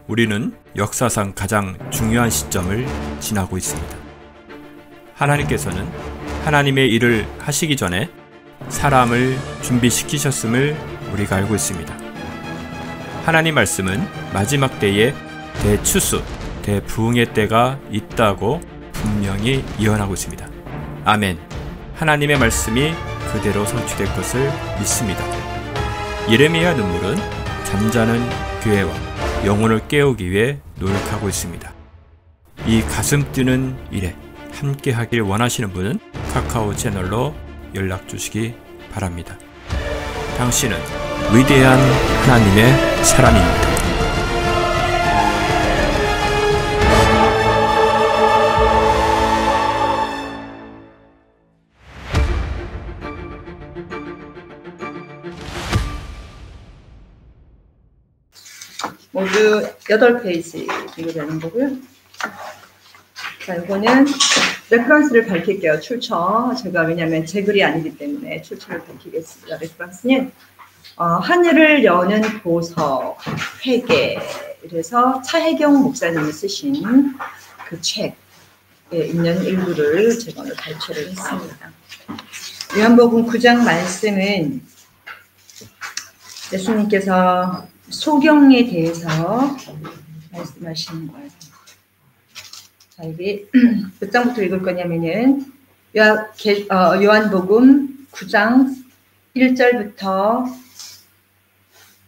우리는 역사상 가장 중요한 시점을 지나고 있습니다. 하나님께서는 하나님의 일을 하시기 전에 사람을 준비시키셨음을 우리가 알고 있습니다. 하나님 말씀은 마지막 때에 대추수, 대부흥의 때가 있다고 분명히 예언하고 있습니다. 아멘. 하나님의 말씀이 그대로 성취될 것을 믿습니다. 예레미야 눈물은 잠자는 교회와 영혼을 깨우기 위해 노력하고 있습니다. 이 가슴 뛰는 일에 함께 하길 원하시는 분은 카카오 채널로 연락 주시기 바랍니다. 당신은 위대한 하나님의 사람입니다. 모두 8페이지 이거 되는 거고요. 자, 이거는 레퍼런스를 밝힐게요. 출처. 제가 왜냐하면 제 글이 아니기 때문에 출처를 밝히겠습니다. 레퍼런스는 하늘을 여는 보석, 회계. 그래서 차혜경 목사님이 쓰신 그 책에 있는 일부를 제가 오늘 발췌를 했습니다. 요한복음 9장 말씀은 예수님께서 소경에 대해서 말씀하시는 거예요. 자, 이게 몇 장부터 읽을 거냐면은 요한복음 9장 1절부터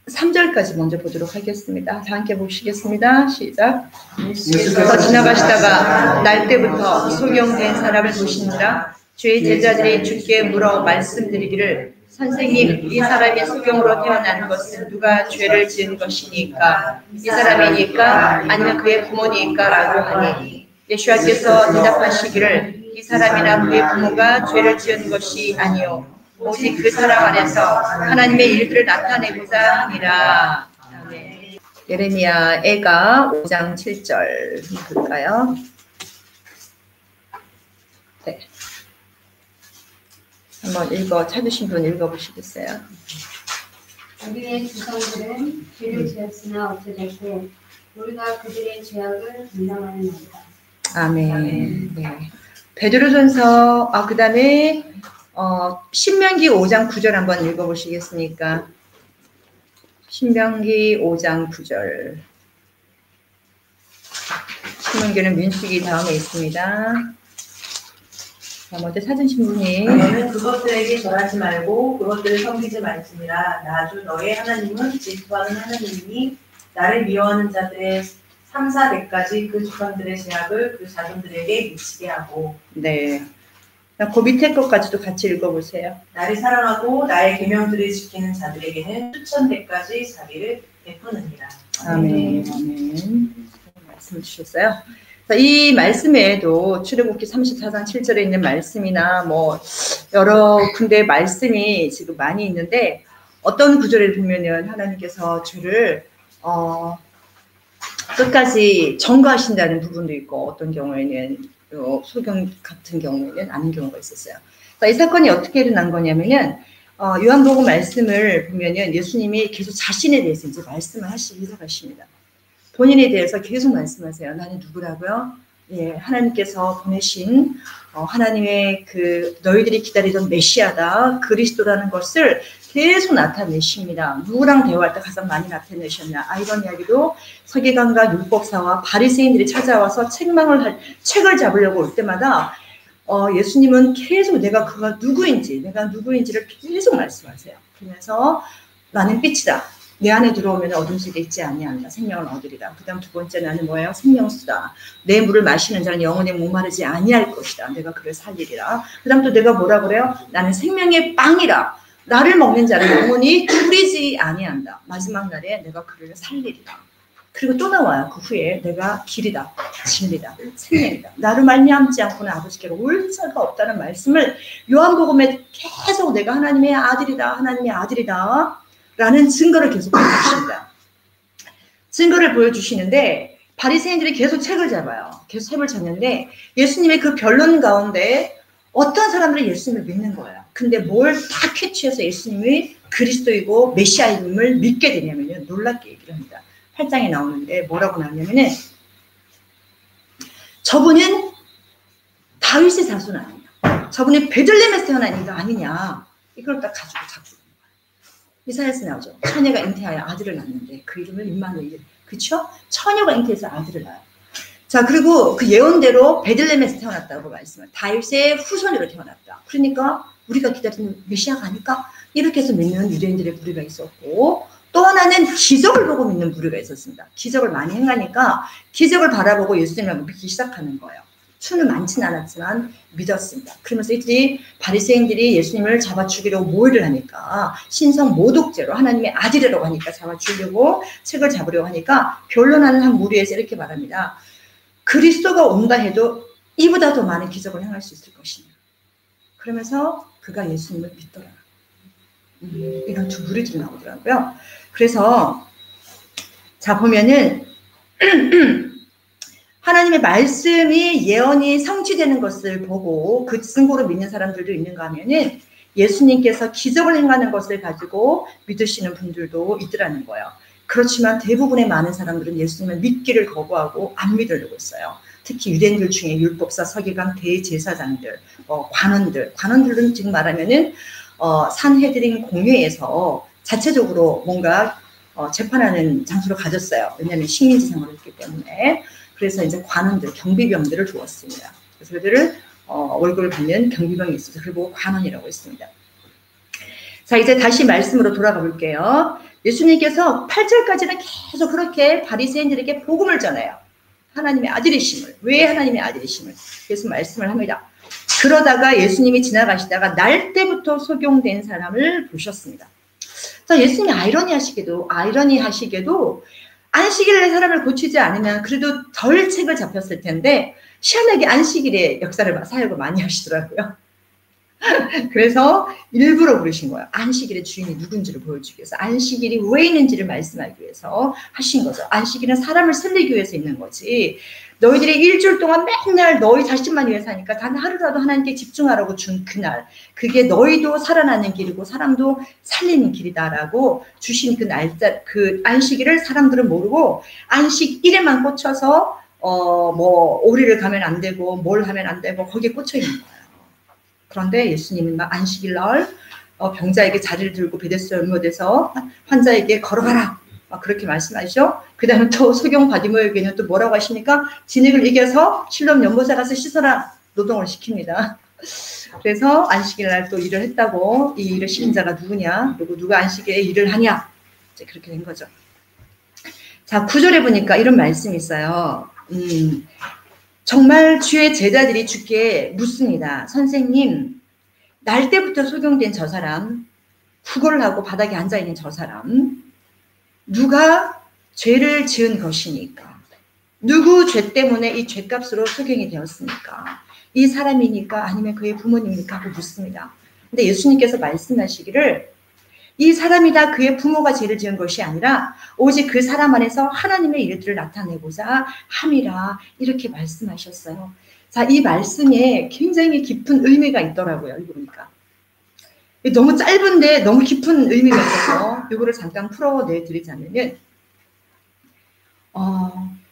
3절까지 먼저 보도록 하겠습니다. 다 함께 보시겠습니다. 시작. 예수께서 지나가시다가 날 때부터 소경된 사람을 보시니라. 주의 제자들이 주께 물어 말씀드리기를 선생님, 이 사람이 소경으로 태어난 것은 누가 죄를 지은 것이니까? 이 사람이니까? 아니면 그의 부모니까? 라고 하니 예수께서 대답하시기를 이 사람이나 그의 부모가 죄를 지은 것이 아니요 오직 그 사람 안에서 하나님의 일들을 나타내고자 함이라. 아멘. 예레미야 애가 5장 7절 볼까요? 네. 한번 찾으신 분 읽어보시겠어요? 우리의 조상들은 죄를 지었으나 어찌됐고 우리가 그들의 죄악을 감당하느니라. 아멘. 네. 베드로전서 그 다음에 신명기 5장 9절 한번 읽어보시겠습니까? 신명기 5장 9절. 신명기는 민수기 다음에 있습니다. 먼저 찾으신 분이 너는 그것들에게 절하지 말고 그것들을 섬기지 말지니라. 나 주 너의 하나님은 질투하는 하나님이니 나를 미워하는 자들의 3, 4대까지 그 조상들의 죄악을 그 자손들에게 미치게 하고. 네. 그 밑에 것까지도 같이 읽어보세요. 나를 사랑하고 나의 계명들을 지키는 자들에게는 수천대까지 자비를 베푸느니라. 아멘. 아멘. 말씀을 주셨어요. 이 말씀 외에도 출애굽기 34장 7절에 있는 말씀이나 여러 군데의 말씀이 지금 많이 있는데 어떤 구절을 보면은 하나님께서 죄를 끝까지 전가하신다는 부분도 있고 어떤 경우에는 소경 같은 경우에는 아닌 경우가 있었어요. 이 사건이 어떻게 일어난 거냐면은 요한복음 말씀을 보면은 예수님이 계속 자신에 대해서 이제 말씀을 하시기 시작하십니다. 본인에 대해서 계속 말씀하세요. 나는 누구라고요? 예, 하나님께서 보내신 하나님의 너희들이 기다리던 메시아다, 그리스도라는 것을 계속 나타내십니다. 누구랑 대화할 때 가장 많이 나타내셨나? 이런 이야기도 서기관과 율법사와 바리새인들이 찾아와서 책을 잡으려고 올 때마다 예수님은 계속 그가 누구인지를 계속 말씀하세요. 그래서 나는 빛이다. 내 안에 들어오면 어둠 속에 있지 아니한다. 생명을 얻으리라. 그 다음 두 번째 나는 뭐예요? 생명수다. 내 물을 마시는 자는 영원히 목마르지 아니할 것이다. 내가 그를 살리리라. 그 다음 또 내가 뭐라 그래요? 나는 생명의 빵이라. 나를 먹는 자를 영원히 줄이지 아니한다. 마지막 날에 내가 그를 살리리라. 그리고 또 나와요. 그 후에 내가 길이다, 진리다, 생명이다. 나를 말미암지 않고는 아버지께로 올 자가 없다는 말씀을 요한복음에 계속 내가 하나님의 아들이다, 하나님의 아들이다 라는 증거를 계속 보여주십니다. 증거를 보여주시는데 바리새인들이 계속 책을 잡아요. 계속 책을 잡는데 예수님의 그 변론 가운데 어떤 사람들이 예수님을 믿는 거예요. 근데 뭘 다 캐치해서 예수님이 그리스도이고 메시아임을 믿게 되냐면요. 놀랍게 얘기를 합니다. 8장에 나오는데 뭐라고 나오냐면은 저분은 다윗의 자손 아니냐, 저분은 베들레헴에서 태어난 이가 아니냐, 이걸 딱 가지고 자꾸 이사야서 나오죠. 처녀가 잉태하여 아들을 낳는데 그 이름을 임마누엘. 그쵸? 처녀가 잉태해서 아들을 낳아요. 자, 그리고 그 예언대로 베들레헴에서 태어났다고 말씀을, 다윗의 후손으로 태어났다. 그러니까 우리가 기다리는 메시아가 아닐까? 이렇게 해서 믿는 유대인들의 무리가 있었고, 또 하나는 기적을 보고 믿는 무리가 있었습니다. 기적을 많이 행하니까 기적을 바라보고 예수님을 믿기 시작하는 거예요. 수는 많지는 않았지만 믿었습니다. 그러면서 이들이 바리새인들이 예수님을 잡아 죽이려고 모의를 하니까, 신성 모독죄로 하나님의 아들이라고 하니까 잡아 죽이려고 책을 잡으려고 하니까 변론하는 한 무리에서 이렇게 말합니다. 그리스도가 온다 해도 이보다 더 많은 기적을 행할 수 있을 것이냐. 그러면서 그가 예수님을 믿더라. 이런 두 무리들이 나오더라고요. 그래서 자 보면은 하나님의 말씀이 예언이 성취되는 것을 보고 그 증거로 믿는 사람들도 있는가 하면은 예수님께서 기적을 행하는 것을 가지고 믿으시는 분들도 있더라는 거예요. 그렇지만 대부분의 많은 사람들은 예수님을 믿기를 거부하고 안 믿으려고 있어요. 특히 유대인들 중에 율법사, 서기관, 대제사장들, 관원들은 지금 말하면은 산헤드린 공회에서 자체적으로 뭔가 재판하는 장소를 가졌어요. 왜냐하면 식민지상으로 했기 때문에. 그래서 이제 관원들, 경비병들을 두었습니다. 그래서 그들을 월급을 받는 경비병이 있어서 그리고 관원이라고 했습니다. 자, 이제 다시 말씀으로 돌아가 볼게요. 예수님께서 8절까지는 계속 그렇게 바리새인들에게 복음을 전해요. 하나님의 아들이심을. 왜 하나님의 아들이심을? 그래서 말씀을 합니다. 그러다가 예수님이 지나가시다가 날 때부터 소경된 사람을 보셨습니다. 자, 예수님이 아이러니하시게도 안식일에 사람을 고치지 않으면 그래도 덜 책을 잡혔을 텐데 희한하게 안식일에 역사를 사역을 많이 하시더라고요. 그래서 일부러 부르신 거예요. 안식일의 주인이 누군지를 보여주기 위해서, 안식일이 왜 있는지를 말씀하기 위해서 하신 거죠. 안식일은 사람을 살리기 위해서 있는 거지, 너희들이 일주일 동안 맨날 너희 자신만 위해서 하니까 단 하루라도 하나님께 집중하라고 준 그날, 그게 너희도 살아나는 길이고 사람도 살리는 길이다라고 주신 그 날짜, 그 안식일을 사람들은 모르고 안식일에만 꽂혀서 뭐 오리를 가면 안 되고 뭘 하면 안 되고 거기에 꽂혀 있는 거예요. 그런데 예수님은 막 안식일 날 병자에게 자리를 들고 베데스다 연못에서 환자에게 걸어가라 막 그렇게 말씀하시죠. 그 다음에 또 소경 바디모에게는 또 뭐라고 하십니까? 진흙을 이겨서 실로암 연못에 가서 씻어라, 노동을 시킵니다. 그래서 안식일 날 또 일을 했다고, 이 일을 시킨 자가 누구냐, 그리고 누가 안식일에 일을 하냐, 이제 그렇게 된 거죠. 자, 9절에 보니까 이런 말씀이 있어요. 정말 주의 제자들이 주께 묻습니다. 선생님, 날 때부터 소경된 저 사람, 구걸을 하고 바닥에 앉아있는 저 사람, 누가 죄를 지은 것이니까? 누구 죄 때문에 이 죄값으로 소경이 되었습니까? 이 사람이니까 아니면 그의 부모님이니까 하고 묻습니다. 근데 예수님께서 말씀하시기를 이 사람이다, 그의 부모가 죄를 지은 것이 아니라 오직 그 사람 안에서 하나님의 일들을 나타내고자 함이라, 이렇게 말씀하셨어요. 자, 이 말씀에 굉장히 깊은 의미가 있더라고요. 읽어보니까 너무 짧은데 너무 깊은 의미가 있어서 이거를 잠깐 풀어내드리자면은,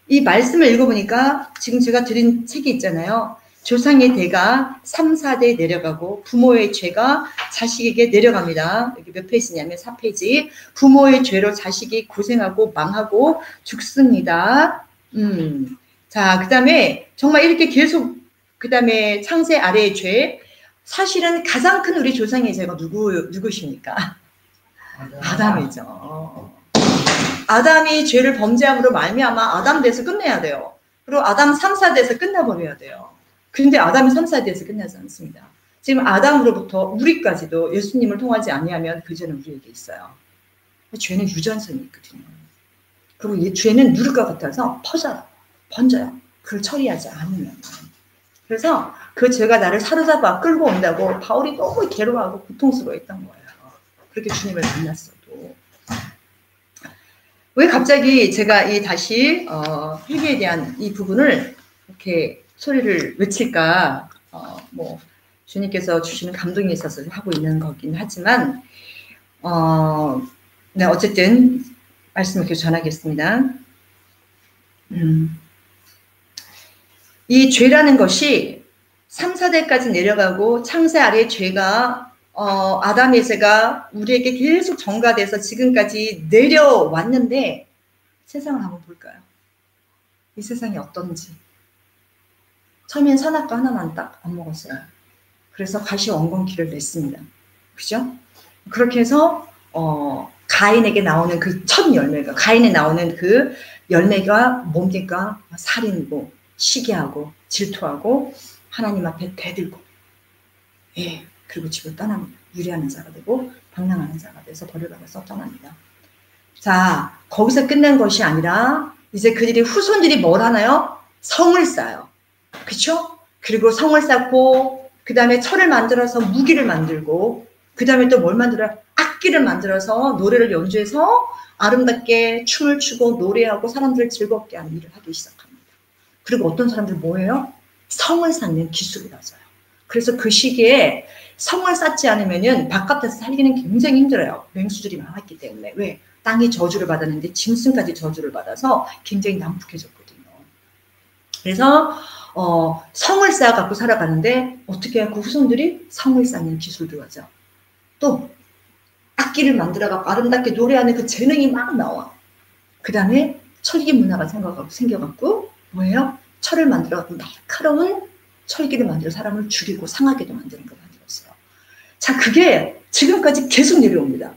이 말씀을 읽어보니까 지금 제가 드린 책이 있잖아요. 조상의 대가 3, 4대 내려가고 부모의 죄가 자식에게 내려갑니다. 여기 몇 페이지냐면 4페이지. 부모의 죄로 자식이 고생하고 망하고 죽습니다. 자, 그 다음에 정말 이렇게 계속, 그 다음에 창세 아래의 죄. 사실은 가장 큰 우리 조상의 죄가 누구십니까? 아담이죠. 아담이 죄를 범죄함으로 말미암아 아담 돼서 끝내야 돼요. 그리고 아담 3, 4대에서 끝나버려야 돼요. 근데 아담이 3, 4대에서 끝나지 않습니다. 지금 아담으로부터 우리까지도 예수님을 통하지 아니하면 그 죄는 우리에게 있어요. 죄는 유전성이 있거든요. 그리고 이 죄는 누를 것 같아서 번져요. 그걸 처리하지 않으면. 그래서 그 죄가 나를 사로잡아 끌고 온다고 바울이 너무 괴로워하고 고통스러워했던 거예요. 그렇게 주님을 만났어도. 왜 갑자기 제가 다시 회개에 대한 이 부분을 이렇게 소리를 외칠까? 뭐 주님께서 주시는 감동이 있어서 하고 있는 거긴 하지만, 네, 어쨌든 말씀을 계속 전하겠습니다. 이 죄라는 것이 3, 4대까지 내려가고 창세 아래 죄가 아담의 죄가 우리에게 계속 전가돼서 지금까지 내려왔는데 세상을 한번 볼까요? 이 세상이 어떤지. 처음엔 선악과 하나만 딱 안 먹었어요. 그래서 가시 원건키를 냈습니다. 그죠? 그렇게 해서 가인에게 나오는 그 첫 열매가, 가인에 나오는 그 열매가 뭡니까? 살인이고 시기하고 질투하고 하나님 앞에 대들고, 예, 그리고 집을 떠납니다. 유리하는 자가 되고 방랑하는 자가 돼서 벌을 받아서 떠납니다. 자, 거기서 끝난 것이 아니라 이제 그들이 후손들이 뭘 하나요? 성을 쌓아요. 그쵸? 그리고 성을 쌓고 그 다음에 철을 만들어서 무기를 만들고 그 다음에 또 뭘 만들어요? 악기를 만들어서 노래를 연주해서 아름답게 춤을 추고 노래하고 사람들을 즐겁게 하는 일을 하기 시작합니다. 그리고 어떤 사람들 뭐예요? 성을 쌓는 기술을 가져요. 그래서 그 시기에 성을 쌓지 않으면은 바깥에서 살기는 굉장히 힘들어요. 맹수들이 많았기 때문에. 왜? 땅이 저주를 받았는데 짐승까지 저주를 받아서 굉장히 난폭해졌거든요. 그래서 성을 쌓아 갖고 살아가는데 어떻게 해요? 그 후손들이 성을 쌓는 기술도 하죠. 또 악기를 만들어 갖고 아름답게 노래하는 그 재능이 막 나와. 그 다음에 철기 문화가 생겨갖고 뭐예요? 철을 만들어 갖고 날카로운 철기를 만들어 사람을 죽이고 상하게도 만드는 걸 만들었어요. 자, 그게 지금까지 계속 내려옵니다.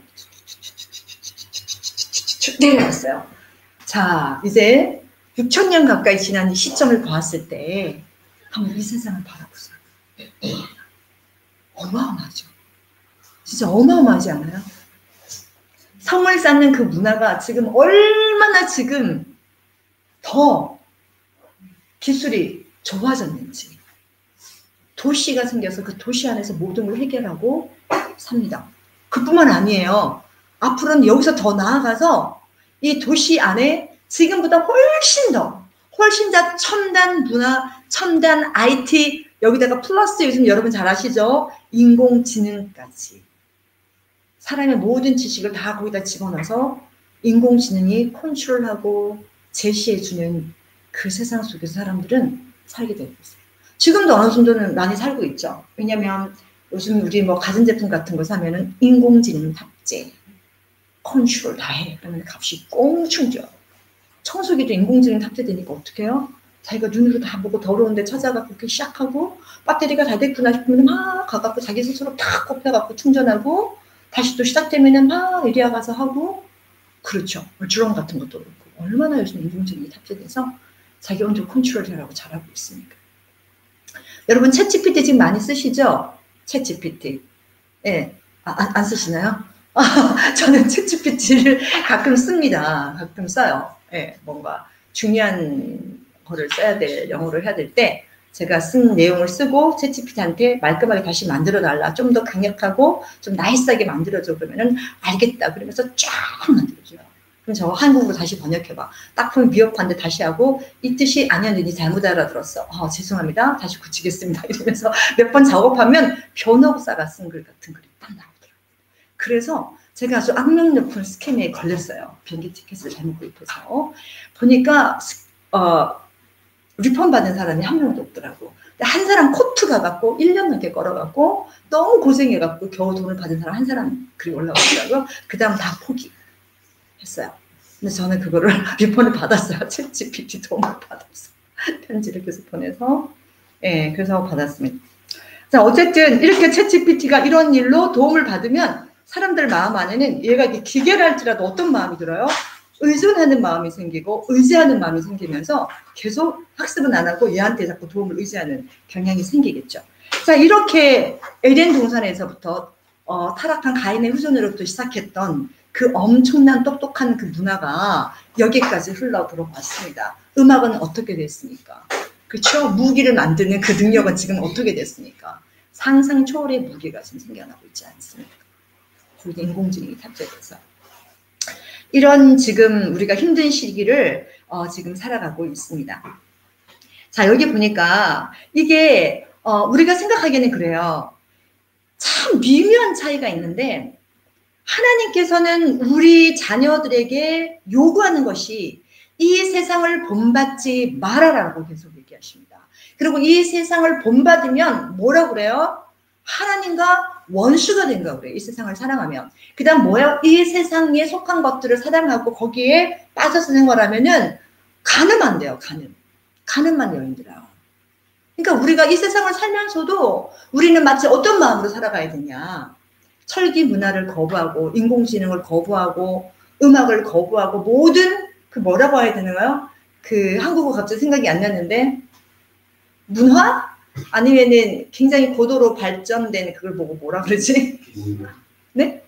내려왔어요. 자, 이제 6,000년 가까이 지난 이 시점을 보았을 때 한번 이 세상을 바라보세요. 어마어마하죠. 진짜 어마어마하지 않아요? 성을 쌓는 그 문화가 지금 얼마나 지금 더 기술이 좋아졌는지. 도시가 생겨서 그 도시 안에서 모든 걸 해결하고 삽니다. 그뿐만 아니에요. 앞으로는 여기서 더 나아가서 이 도시 안에 지금보다 훨씬 더 첨단 문화, 첨단 IT, 여기다가 플러스 요즘 여러분 잘 아시죠? 인공지능까지. 사람의 모든 지식을 다 거기다 집어넣어서 인공지능이 컨트롤하고 제시해주는 그 세상 속에서 사람들은 살게 되고 있어요. 지금도 어느 정도는 많이 살고 있죠. 왜냐면 요즘 우리 뭐 가전제품 같은 거 사면은 인공지능 탑재, 컨트롤 다 해. 그러면 값이 꽁충 뛰어. 청소기도 인공지능 탑재되니까 어떻게 해요? 자기가 눈으로 다 보고 더러운데 찾아갖고 이렇게 시작하고 배터리가 다 됐구나 싶으면 막 가갖고 자기 스스로 탁 꼽혀갖고 충전하고 다시 또 시작되면은 막 이리야 가서 하고 그렇죠. 드론 같은 것도 그렇고 얼마나 요즘 인공지능이 탑재돼서 자기 혼자 컨트롤하라고 잘하고 있으니까. 여러분 챗GPT 지금 많이 쓰시죠? 챗GPT. 예, 안 쓰시나요? 저는 챗GPT를 가끔 씁니다. 가끔 써요. 예, 뭔가 중요한 거를 써야 될, 영어를 해야 될 때 제가 쓴 내용을 쓰고 챗GPT한테 말끔하게 다시 만들어달라. 좀 더 강력하고 좀 나이스하게 만들어줘. 그러면은 알겠다. 그러면서 쫙 만들어줘요. 그럼 저 한국어로 다시 번역해봐. 딱 보면 미흡한데 다시 하고 이 뜻이 아니었는데 잘못 알아들었어. 죄송합니다. 다시 고치겠습니다. 이러면서 몇 번 작업하면 변호사가 쓴 글 같은 글이 딱 나오더라고요. 그래서 제가 아주 악명 높은 스캠에 걸렸어요. 비행기 티켓을 잘못 구입해서. 보니까 리펀 받은 사람이 한 명도 없더라고. 한 사람 코트 가갖고 1년 넘게 걸어갖고 너무 고생해갖고 겨우 돈을 받은 사람 한 사람 글이 올라오더라고요. 그 다음 다 포기했어요. 근데 저는 그거를 리펀을 받았어요. 챗GPT 도움을 받았어. 편지를 계속 보내서. 예, 그래서 받았습니다. 자, 어쨌든 이렇게 챗GPT가 이런 일로 도움을 받으면 사람들 마음 안에는 얘가 기계랄지라도 어떤 마음이 들어요? 의존하는 마음이 생기고 의지하는 마음이 생기면서 계속 학습은 안 하고 얘한테 자꾸 도움을 의지하는 경향이 생기겠죠. 자, 이렇게 에덴 동산에서부터 타락한 가인의 후손으로부터 시작했던 그 엄청난 똑똑한 그 문화가 여기까지 흘러 들어왔습니다. 음악은 어떻게 됐습니까? 그렇죠? 무기를 만드는 그 능력은 지금 어떻게 됐습니까? 상상 초월의 무기가 지금 생겨나고 있지 않습니까? 그리고 인공지능이 탑재돼서. 이런 지금 우리가 힘든 시기를 지금 살아가고 있습니다. 자, 여기 보니까 이게 우리가 생각하기에는 그래요. 참 미묘한 차이가 있는데 하나님께서는 우리 자녀들에게 요구하는 것이 이 세상을 본받지 말아라고 계속 얘기하십니다. 그리고 이 세상을 본받으면 뭐라고 그래요? 하나님과 원수가 된다고 그래요. 이 세상을 사랑하면. 그 다음 뭐예요? 이 세상에 속한 것들을 사랑하고 거기에 빠져서 생활하면은 가늠한대요. 가늠만 여인들아. 그러니까 우리가 이 세상을 살면서도 우리는 마치 어떤 마음으로 살아가야 되냐. 철기 문화를 거부하고 인공지능을 거부하고 음악을 거부하고 모든 그 뭐라고 해야 되나요? 그 한국어 갑자기 생각이 안 났는데 문화? 아니면은 굉장히 고도로 발전된 그걸 보고 뭐라 그러지? 네?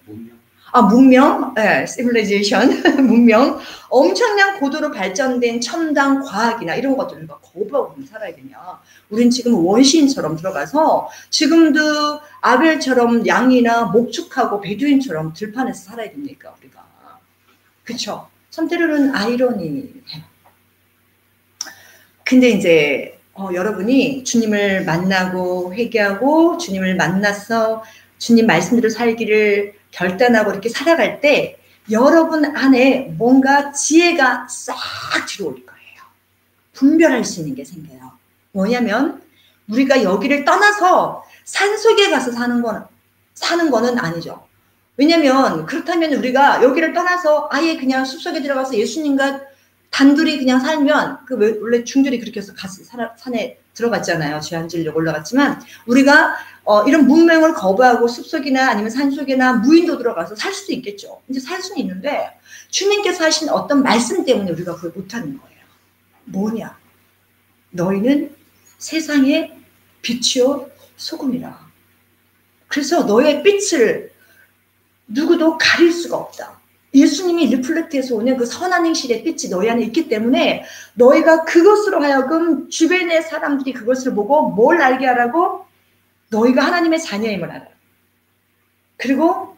문명? 네, civilization, 문명. 엄청난 고도로 발전된 첨단 과학이나 이런 것들을 거부하고 살아야 되냐. 우린 지금 원시인처럼 들어가서 지금도 아벨처럼 양이나 목축하고 베두인처럼 들판에서 살아야 됩니까, 우리가. 그쵸? 참 때로는 아이러니해요. 근데 이제 여러분이 주님을 만나고 회개하고 주님을 만나서 주님 말씀대로 살기를 결단하고 이렇게 살아갈 때 여러분 안에 뭔가 지혜가 싹 들어올 거예요. 분별할 수 있는 게 생겨요. 뭐냐면 우리가 여기를 떠나서 산속에 가서 사는 거는 아니죠. 왜냐면 그렇다면 우리가 여기를 떠나서 아예 그냥 숲속에 들어가서 예수님과 단둘이 그냥 살면 원래 중들이 그렇게 해서 산에 들어갔잖아요. 죄 안 지으려고 올라갔지만 우리가 이런 문명을 거부하고 숲속이나 아니면 산속이나 무인도 들어가서 살 수도 있겠죠. 이제 살 수는 있는데 주님께서 하신 어떤 말씀 때문에 우리가 그걸 못하는 거예요. 뭐냐? 너희는 세상의 빛이요 소금이라. 그래서 너의 빛을 누구도 가릴 수가 없다. 예수님이 리플렉트에서 오는 그 선한 행실의 빛이 너희 안에 있기 때문에 너희가 그것으로 하여금 주변의 사람들이 그것을 보고 뭘 알게 하라고? 너희가 하나님의 자녀임을 알아요. 그리고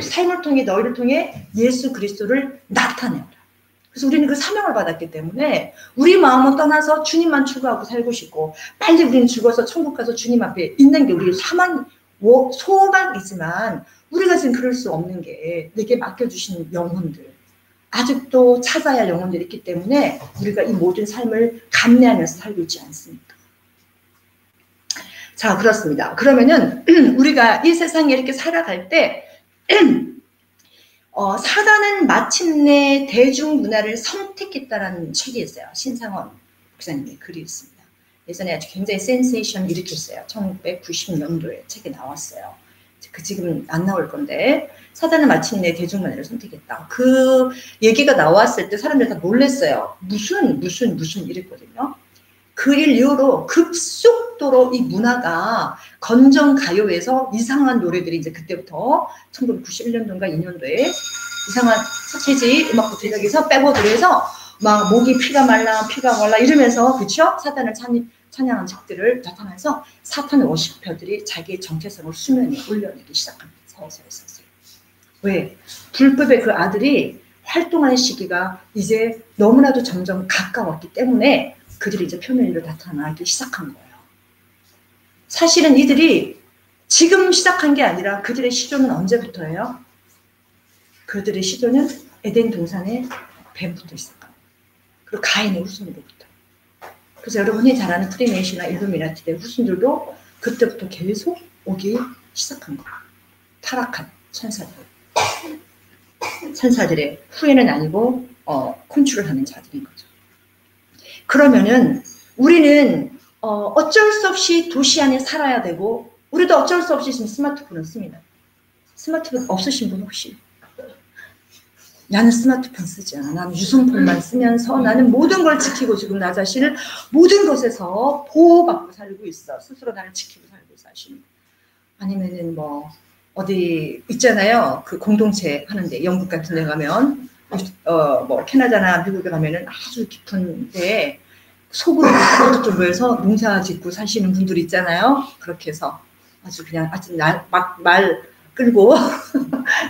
삶을 통해 너희를 통해 예수 그리스도를 나타내라. 그래서 우리는 그 사명을 받았기 때문에 우리 마음은 떠나서 주님만 추구하고 살고 싶고 빨리 우리는 죽어서 천국 가서 주님 앞에 있는 게 우리의 소망이지만 우리가 지금 그럴 수 없는 게 내게 맡겨주신 영혼들 아직도 찾아야 할 영혼들이 있기 때문에 우리가 이 모든 삶을 감내하면서 살고 있지 않습니까? 자, 그렇습니다. 그러면은 우리가 이 세상에 이렇게 살아갈 때 사단은 마침내 대중문화를 선택했다라는 책이 있어요. 신상원 목사님의 글이 있습니다. 예전에 아주 굉장히 센세이션 일으켰어요. 1990년도에 책이 나왔어요. 지금 안 나올 건데 사단은 마침내 대중문화를 선택했다. 그 얘기가 나왔을 때 사람들 다 놀랐어요. 무슨 이랬거든요. 그 일 이후로 급속도로 이 문화가 건전가요에서 이상한 노래들이 이제 그때부터 1991년도인가 2년도에 이상한 서태지 음악부 대작에서 백워드에서 막 목이 피가 말라 이러면서 그쵸? 사단을 찬양한 책들을 나타나서 사탄 워시퍼들이 자기의 정체성을 수면에 올려내기 시작합니다. 서서히. 왜? 불법의 그 아들이 활동하는 시기가 이제 너무나도 점점 가까웠기 때문에 그들이 이제 표면으로 나타나기 시작한 거예요. 사실은 이들이 지금 시작한 게 아니라 그들의 시조는 언제부터예요? 그들의 시조는 에덴 동산의 뱀부터 시작합니다. 그리고 가인의 후손으로부터. 그래서 여러분이 잘 아는 프리메이션이나 일루미나티의 후손들도 그때부터 계속 오기 시작한 거예요. 타락한 천사들의 후예는 아니고 컨트롤 하는 자들인 거죠. 그러면은 우리는 어쩔 수 없이 도시 안에 살아야 되고 우리도 어쩔 수 없이 지금 스마트폰을 씁니다. 스마트폰 없으신 분 혹시? 나는 스마트폰 쓰지 않아. 나는 유선폰만 쓰면서 나는 모든 걸 지키고 지금 나 자신을 모든 것에서 보호받고 살고 있어. 스스로 나를 지키고 살고 사시는. 아니면은 뭐 어디 있잖아요. 그 공동체 하는데 영국 같은 데 가면 뭐 캐나다나 미국에 가면은 아주 깊은데 속으로 좀 모여서 농사 짓고 사시는 분들 있잖아요. 그렇게 해서 아주 그냥 말 끌고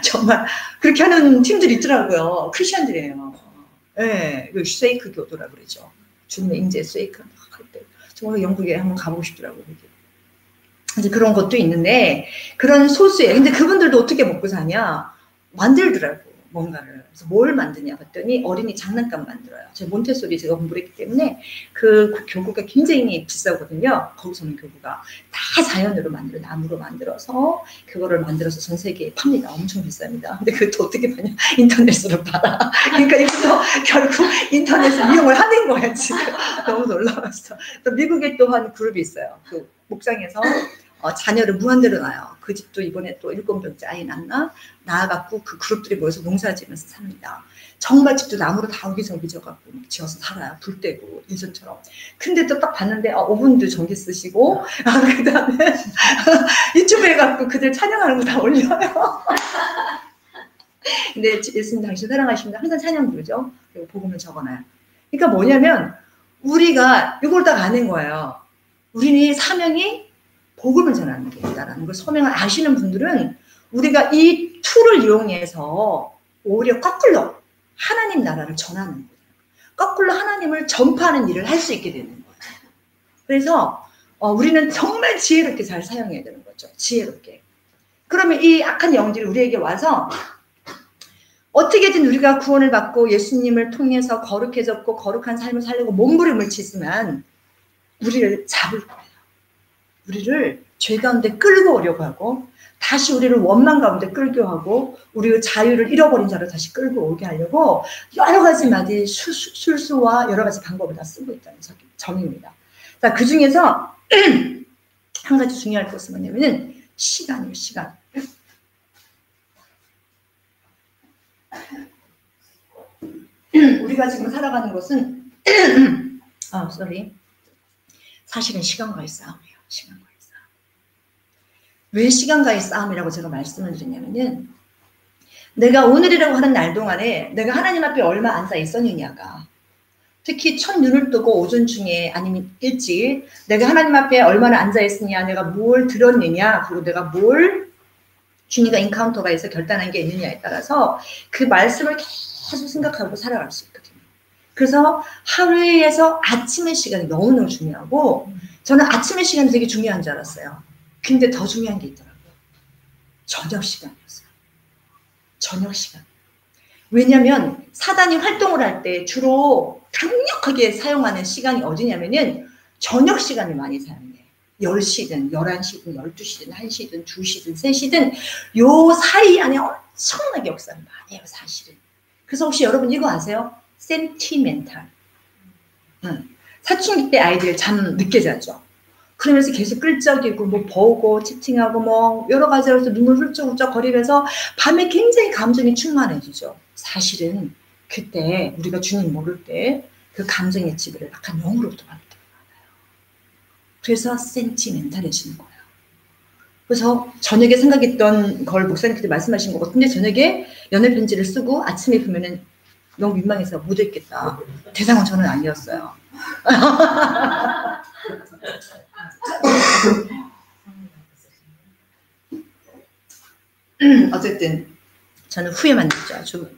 정말 그렇게 하는 팀들이 있더라고요. 크리스천들이에요. 예, 네, 쉐이크 교도라 그러죠. 주님의 임재 쉐이크 할 때 정말 영국에 한번 가보고 싶더라고요. 이제 그런 것도 있는데 그런 소수예요. 근데 그분들도 어떻게 먹고 사냐? 만들더라고 뭔가를. 그래서 뭘 만드냐 봤더니 어린이 장난감 만들어요. 제가 몬테소리 제가 공부를 했기 때문에 그 교구가 굉장히 비싸거든요. 거기서 오는 교구가 다 자연으로 만들어 나무로 만들어서 그거를 만들어서 전 세계에 팝니다. 엄청 비쌉니다. 근데 그것도 어떻게 파냐? 인터넷으로 팔아. 그러니까 이것도 결국 인터넷을 이용을 하는 거야 지금. 너무 놀라웠어. 또 미국에 또 한 그룹이 있어요. 그 목장에서 자녀를 무한대로 낳아요. 그 집도 이번에 또 7병째 아이 낳아갖고 그 그룹들이 모여서 농사 지으면서 삽니다. 정말 집도 나무로 다 여기저기 져갖고 지어서 살아요. 불 떼고 예전처럼. 근데 또 딱 봤는데 오븐도 전기 쓰시고 그 다음에 유튜브에 갖고 그들 찬양하는 거 다 올려요. 근데 예수님 당신 사랑하십니다. 항상 찬양 부르죠. 그리고 복음을 적어놔요. 그러니까 뭐냐면 우리가 이걸 다 가는 거예요. 우리는 사명이 복음을 전하는 게 있다라는 걸 소명을 아시는 분들은 우리가 이 툴을 이용해서 오히려 거꾸로 하나님 나라를 전하는 거예요. 거꾸로 하나님을 전파하는 일을 할 수 있게 되는 거예요. 그래서 우리는 정말 지혜롭게 잘 사용해야 되는 거죠. 지혜롭게. 그러면 이 악한 영들이 우리에게 와서 어떻게든 우리가 구원을 받고 예수님을 통해서 거룩해졌고 거룩한 삶을 살려고 몸부림을 치지만 우리를 잡을 거예요. 우리를 죄 가운데 끌고 오려고 하고 다시 우리를 원망 가운데 끌고 하고 우리의 자유를 잃어버린 자로 다시 끌고 오게 하려고 여러 가지 마디 술수와 여러 가지 방법을 다 쓰고 있다는 점입니다. 자, 그 중에서 한 가지 중요할 것은 뭐냐면은 시간이에요. 시간. 우리가 지금 살아가는 것은 사실은 시간과의 싸움이에요. 시간과의 싸움. 왜 시간과의 싸움이라고 제가 말씀을 드리냐면은 내가 오늘이라고 하는 날 동안에 내가 하나님 앞에 얼마 앉아 있었느냐가 특히 첫 눈을 뜨고 오전 중에 아니면 일찍 내가 하나님 앞에 얼마나 앉아 있으냐, 내가 뭘 들었느냐, 그리고 내가 뭘 주님과 인카운터가 있어 결단한 게 있느냐에 따라서 그 말씀을 계속 생각하고 살아갈 수 있거든요. 그래서 하루에서 아침의 시간이 너무너무 중요하고 저는 아침의 시간이 되게 중요한 줄 알았어요. 근데 더 중요한 게 있더라고요. 저녁 시간이었어요. 저녁 시간. 왜냐하면 사단이 활동을 할 때 주로 강력하게 사용하는 시간이 어디냐면은 저녁 시간을 많이 사용해요. 10시든 11시든 12시든 1시든 2시든 3시든 요 사이 안에 엄청나게 역사를 많이 해요. 사실은. 그래서 혹시 여러분 이거 아세요? 센티멘탈. 사춘기 때 아이들 잠 늦게 자죠. 그러면서 계속 끌적이고 뭐 보고 채팅하고 뭐 여러 가지로 해서 눈물 훌쩍훌쩍 거리면서 밤에 굉장히 감정이 충만해지죠. 사실은 그때 우리가 주님 모를 때 그 감정의 지배를 약간 영으로부터 받을 때가 많아요. 그래서 센티멘탈해지는 거예요. 그래서 저녁에 생각했던 걸 목사님께서 말씀하신 것 같은데 저녁에 연애 편지를 쓰고 아침에 보면은 너무 민망해서 못 읽겠다. 대상은 저는 아니었어요. 어쨌든 저는 후회만 했죠. 아주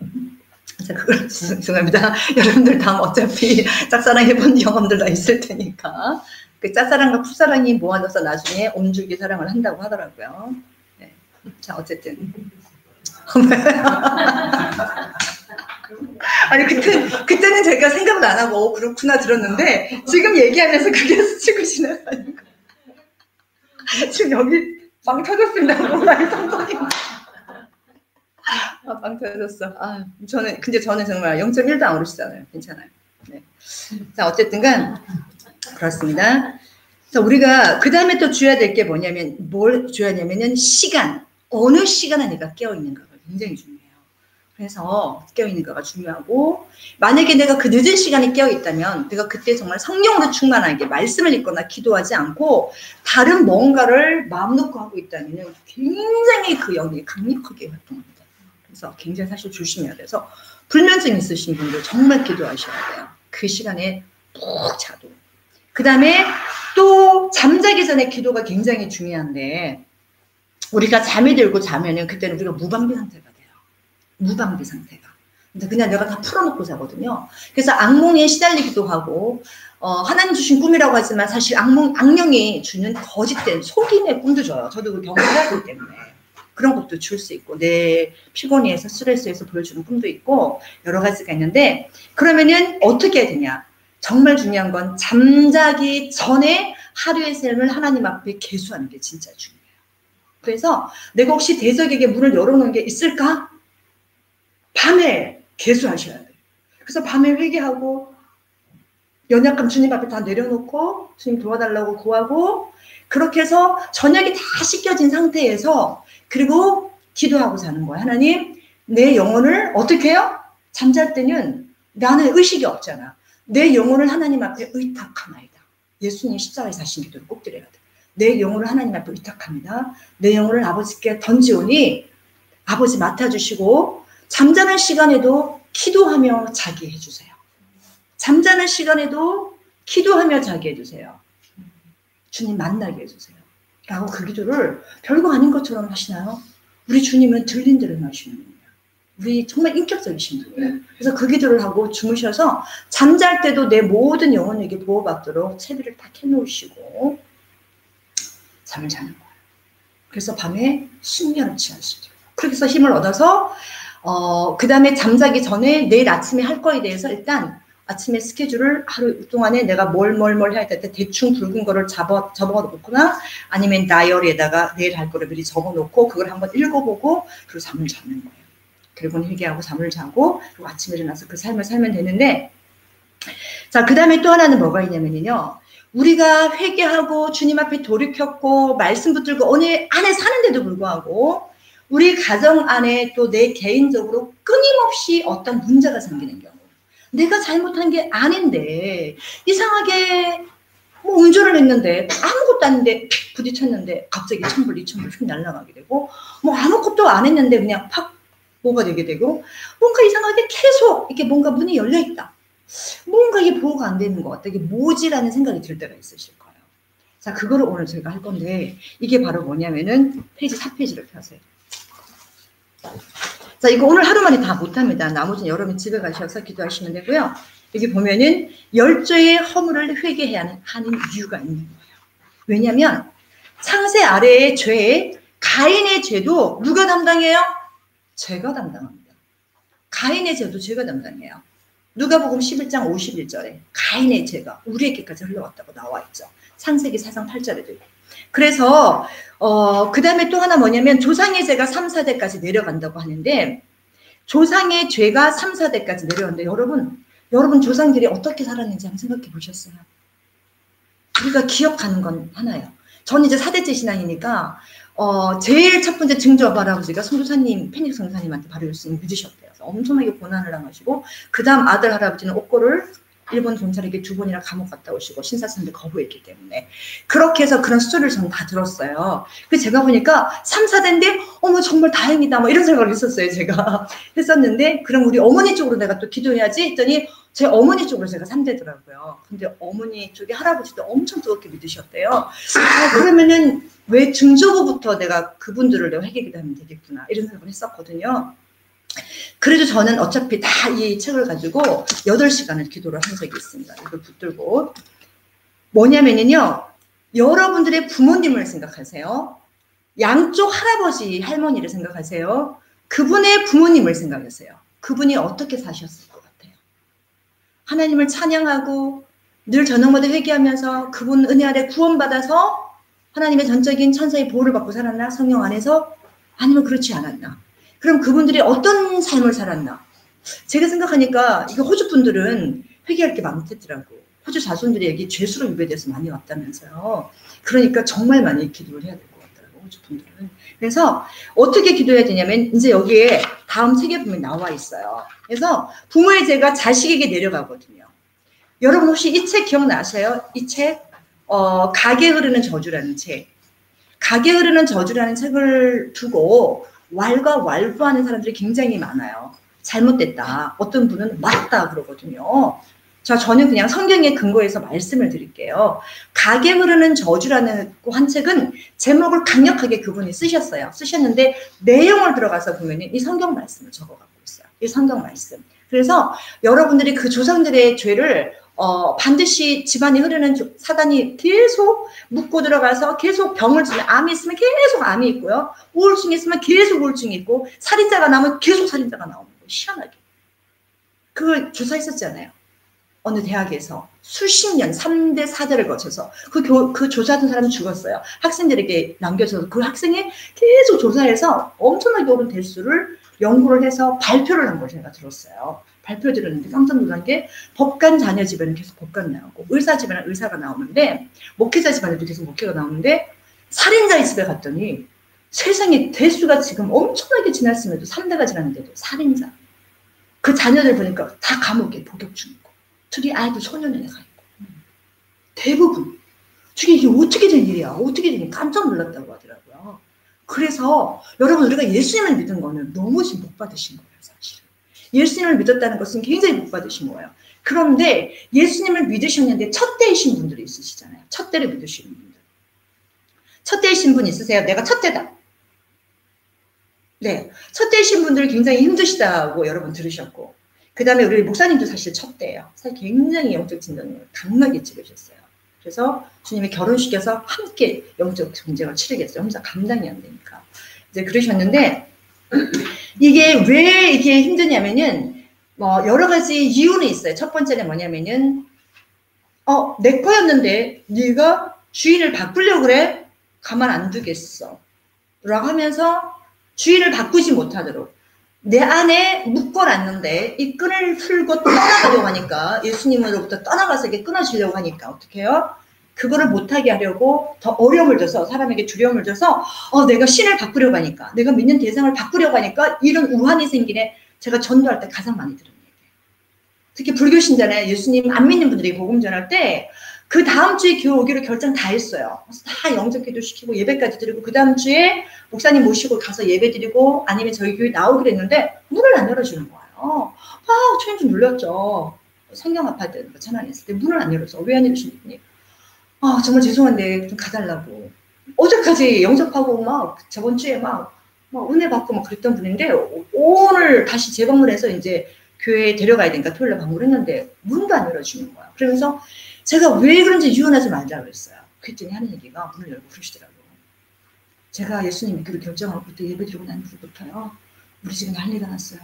그걸 죄송합니다. 여러분들 다음 어차피 짝사랑 해본 경험들 다 있을 테니까 그 짝사랑과 풋사랑이 모아져서 나중에 온줄기 사랑을 한다고 하더라고요. 네. 자 어쨌든 아니 그때는 제가 생각을 안 하고 그렇구나 들었는데 지금 얘기하면서 그게 스치고 지나가는 거. 지금 여기 빵 터졌습니다. 정말 깜짝이야. 빵 터졌어. 근데 저는 정말 0.1도 안 오르시잖아요. 괜찮아요. 네. 자, 어쨌든간 그렇습니다. 자, 우리가 그 다음에 또 줘야 될 게 뭐냐면 뭘 줘야 하냐면은 시간. 어느 시간에 내가 깨어 있는가가 굉장히 중요해요. 그래서 깨어 있는가가 중요하고 만약에 내가 그 늦은 시간에 깨어 있다면 내가 그때 정말 성령으로 충만하게 말씀을 읽거나 기도하지 않고 다른 뭔가를 마음 놓고 하고 있다면 굉장히 그 영이 강력하게 활동합니다. 그래서 굉장히 사실 조심해야 돼서 불면증 있으신 분들 정말 기도하셔야 돼요. 그 시간에 푹 자도. 그 다음에 또 잠자기 전에 기도가 굉장히 중요한데 우리가 잠이 들고 자면은 그때는 우리가 무방비 상태가 돼요. 무방비 상태가. 근데 그냥 내가 다 풀어놓고 자거든요. 그래서 악몽에 시달리기도 하고 하나님 주신 꿈이라고 하지만 사실 악령이 주는 거짓된 속임의 꿈도 줘요. 저도 그 경험을 하기 때문에. 그런 것도 줄 수 있고, 내 피곤해서 스트레스에서 보여주는 꿈도 있고 여러 가지가 있는데, 그러면은 어떻게 해야 되냐? 정말 중요한 건 잠자기 전에 하루의 삶을 하나님 앞에 계수하는 게 진짜 중요해요. 그래서 내가 혹시 대적에게 문을 열어놓은 게 있을까? 밤에 계수하셔야 돼요. 그래서 밤에 회개하고 연약함 주님 앞에 다 내려놓고 주님 도와달라고 구하고, 그렇게 해서 저녁이 다 씻겨진 상태에서 그리고 기도하고 자는 거예요. 하나님, 내 영혼을 어떻게 해요? 잠잘 때는 나는 의식이 없잖아. 내 영혼을 하나님 앞에 의탁하나이다. 예수님 십자가에 사신 기도를 꼭 드려야 돼. 내 영혼을 하나님 앞에 의탁합니다. 내 영혼을 아버지께 던지오니 아버지 맡아주시고, 잠자는 시간에도 기도하며 자게 해주세요. 잠자는 시간에도 기도하며 자게 해주세요. 주님 만나게 해주세요. 라고 그 기도를 별거 아닌 것처럼 하시나요? 우리 주님은 들린 대로 하시는 분이에요. 우리 정말 인격적이신 분이에요. 그래서 그 기도를 하고 주무셔서 잠잘 때도 내 모든 영혼에게 보호받도록 채비를 다 켜놓으시고 잠을 자는 거예요. 그래서 밤에 숙면을 취하시죠. 그렇게 해서 힘을 얻어서 그 다음에 잠자기 전에 내일 아침에 할 거에 대해서 일단 아침에 스케줄을 하루 동안에 내가 뭘 해야 될 때 대충 굵은 거를 적어 놓거나, 아니면 다이어리에다가 내일 할 거를 미리 적어 놓고 그걸 한번 읽어보고 그리고 잠을 자는 거예요. 그리고는 회개하고 잠을 자고 그리고 아침에 일어나서 그 삶을 살면 되는데, 자, 그 다음에 또 하나는 뭐가 있냐면요, 우리가 회개하고 주님 앞에 돌이켰고 말씀 붙들고 오늘 안에 사는데도 불구하고 우리 가정 안에 또 내 개인적으로 끊임없이 어떤 문제가 생기는 경우, 내가 잘못한 게 아닌데 이상하게 뭐 운전을 했는데 아무것도 아닌데 픽 부딪혔는데 갑자기 1,000불 2,000불 휙 날아가게 되고, 뭐 아무것도 안 했는데 그냥 팍 뭐가 되게 되고, 뭔가 이상하게 계속 이게 뭔가 문이 열려 있다, 뭔가 이게 보호가 안 되는 것 같다, 이게 뭐지라는 생각이 들 때가 있으실 거예요. 자, 그거를 오늘 제가 할 건데, 이게 바로 뭐냐면은 페이지 4페이지를 펴세요. 자, 이거 오늘 하루 만에 다 못합니다. 나머지는 여러분 집에 가셔서 기도하시면 되고요. 여기 보면은 10조의 허물을 회개해야 하는 이유가 있는 거예요. 왜냐하면 창세 아래의 죄, 가인의 죄도 누가 담당해요? 제가 담당합니다. 가인의 죄도 제가 담당해요. 누가복음 11장 51절에 가인의 죄가 우리에게까지 흘러왔다고 나와 있죠. 창세기 4장 8절에도 있고. 그래서 그 다음에 또 하나 뭐냐면 조상의 죄가 3, 4대까지 내려간다고 하는데, 조상의 죄가 3, 4대까지 내려오는데, 여러분 조상들이 어떻게 살았는지 한번 생각해 보셨어요? 우리가 기억하는 건 하나예요. 저는 이제 4대째 신앙이니까 제일 첫 번째 증조업 할아버지가 선교사님, 페닉 선교사님한테 바로 예수님 믿으셨대요. 엄청나게 고난을 당하시고, 그 다음 아들 할아버지는 옥고를 일본 경찰에게 2번이나 감옥 갔다 오시고 신사참배 거부했기 때문에, 그렇게 해서 그런 스토리를 저는 다 들었어요. 그래서 제가 보니까 3, 4대인데 어머 정말 다행이다 뭐 이런 생각을 했었어요. 제가 했었는데, 그럼 우리 어머니 쪽으로 내가 또 기도해야지 했더니 제 어머니 쪽으로 제가 3대더라고요. 근데 어머니 쪽에 할아버지도 엄청 뜨겁게 믿으셨대요. 그러면은 왜 증조부부터 내가 그분들을 내가 회개기도하면 되겠구나 이런 생각을 했었거든요. 그래도 저는 어차피 다 이 책을 가지고 8시간을 기도를 한 적이 있습니다. 이걸 붙들고. 뭐냐면요, 여러분들의 부모님을 생각하세요. 양쪽 할아버지, 할머니를 생각하세요. 그분의 부모님을 생각하세요. 그분이 어떻게 사셨을 것 같아요? 하나님을 찬양하고 늘 저녁마다 회개하면서 그분 은혜 아래 구원받아서 하나님의 전적인 천사의 보호를 받고 살았나? 성령 안에서? 아니면 그렇지 않았나? 그럼 그분들이 어떤 삶을 살았나? 제가 생각하니까 이거 호주 분들은 회개할 게 많겠더라고. 호주 자손들이 여기 죄수로 유배돼서 많이 왔다면서요. 그러니까 정말 많이 기도를 해야 될 것 같더라고, 호주 분들은. 그래서 어떻게 기도해야 되냐면 이제 여기에 다음 책에 보면 나와 있어요. 그래서 부모의 죄가 자식에게 내려가거든요. 여러분 혹시 이 책 기억나세요? 이 책 가게 흐르는 저주라는 책. 가게 흐르는 저주라는 책을 두고 왈과 왈부하는 사람들이 굉장히 많아요. 잘못됐다. 어떤 분은 맞다 그러거든요. 자, 저는 그냥 성경에 근거해서 말씀을 드릴게요. 가게 흐르는 저주라는 한 책은 제목을 강력하게 그분이 쓰셨어요. 쓰셨는데 내용을 들어가서 보면 이 성경 말씀을 적어갖고 있어요. 이 성경 말씀. 그래서 여러분들이 그 조상들의 죄를 반드시 집안에 흐르는 사단이 계속 묻고 들어가서 계속 병을 주면 암이 있으면 계속 암이 있고요. 우울증이 있으면 계속 우울증이 있고 살인자가 나오면 계속 살인자가 나오는 거예요. 희한하게. 그걸 조사했었잖아요. 어느 대학에서 수십 년 3대 4대를 거쳐서 그 조사하던 사람이 죽었어요. 학생들에게 남겨져서 그 학생이 계속 조사해서 엄청나게 오른 대수를 연구를 해서 발표를 한 걸 제가 들었어요. 발표 들었는데 깜짝 놀란 게 법관 자녀 집에는 계속 법관 나오고 의사 집에는 의사가 나오는데 목회자 집안에도 계속 목회가 나오는데 살인자의 집에 갔더니 세상에 대수가 지금 엄청나게 지났음에도 3대가 지났는데도 살인자. 그 자녀들 보니까 다 감옥에 복역 중이고 둘이 아이도 소년원에 가 있고 대부분 이게 어떻게 된 일이야? 어떻게 되니 깜짝 놀랐다고 하더라고요. 그래서 여러분 우리가 예수님을 믿은 거는 너무 지금 복 받으신 거예요. 사실은 예수님을 믿었다는 것은 굉장히 복 받으신 거예요. 그런데 예수님을 믿으셨는데 첫대이신 분들이 있으시잖아요. 첫대를 믿으시는 분들. 첫대이신 분 있으세요? 내가 첫대다. 네, 첫대이신 분들 굉장히 힘드시다고 여러분 들으셨고 그 다음에 우리 목사님도 사실 첫대예요. 사실 굉장히 영적 진전을 강하게 치르셨어요. 그래서 주님이 결혼시켜서 함께 영적 전쟁을 치르겠어요. 혼자 감당이 안 되니까. 이제 그러셨는데 이게 왜 이게 힘드냐면은 뭐 여러 가지 이유는 있어요. 첫 번째는 뭐냐면은 내 거였는데 네가 주인을 바꾸려고 그래? 가만 안 두겠어. 라고 하면서 주인을 바꾸지 못하도록 내 안에 묶어놨는데 이 끈을 풀고 떠나가려고 하니까 예수님으로부터 떠나가서 이게 끊어지려고 하니까 어떻게 해요? 그거를 못하게 하려고 더 어려움을 줘서 사람에게 두려움을 줘서 내가 신을 바꾸려고 하니까 내가 믿는 대상을 바꾸려고 하니까 이런 우환이 생기네. 제가 전도할 때 가장 많이 들은 얘기예요. 특히 불교 신자나 예수님 안 믿는 분들이 복음 전할 때 그 다음 주에 교회 오기로 결정 다 했어요. 다 영접기도 시키고 예배까지 드리고 그 다음 주에 목사님 모시고 가서 예배 드리고 아니면 저희 교회 나오기로 했는데 문을 안 열어주는 거예요. 초인 좀 눌렀죠. 성경 아파트 찬양했을 때 문을 안 열어서 왜 안 열어주니? 정말 죄송한데 좀 가달라고. 어제까지 영접하고 막 저번 주에 막 은혜 받고 막 그랬던 분인데 오늘 다시 재방문해서 이제 교회에 데려가야 되니까 토요일에 방문을 했는데 문도 안 열어주는 거예요. 그러면서 제가 왜 그런지 유언하지 말자 그랬어요. 그랬더니 하는 얘기가 문을 열고 그러시더라고요. 제가 예수님 믿기로 결정하고 그때 예배드리고 난 후부터요. 우리 집에 난리가 났어요.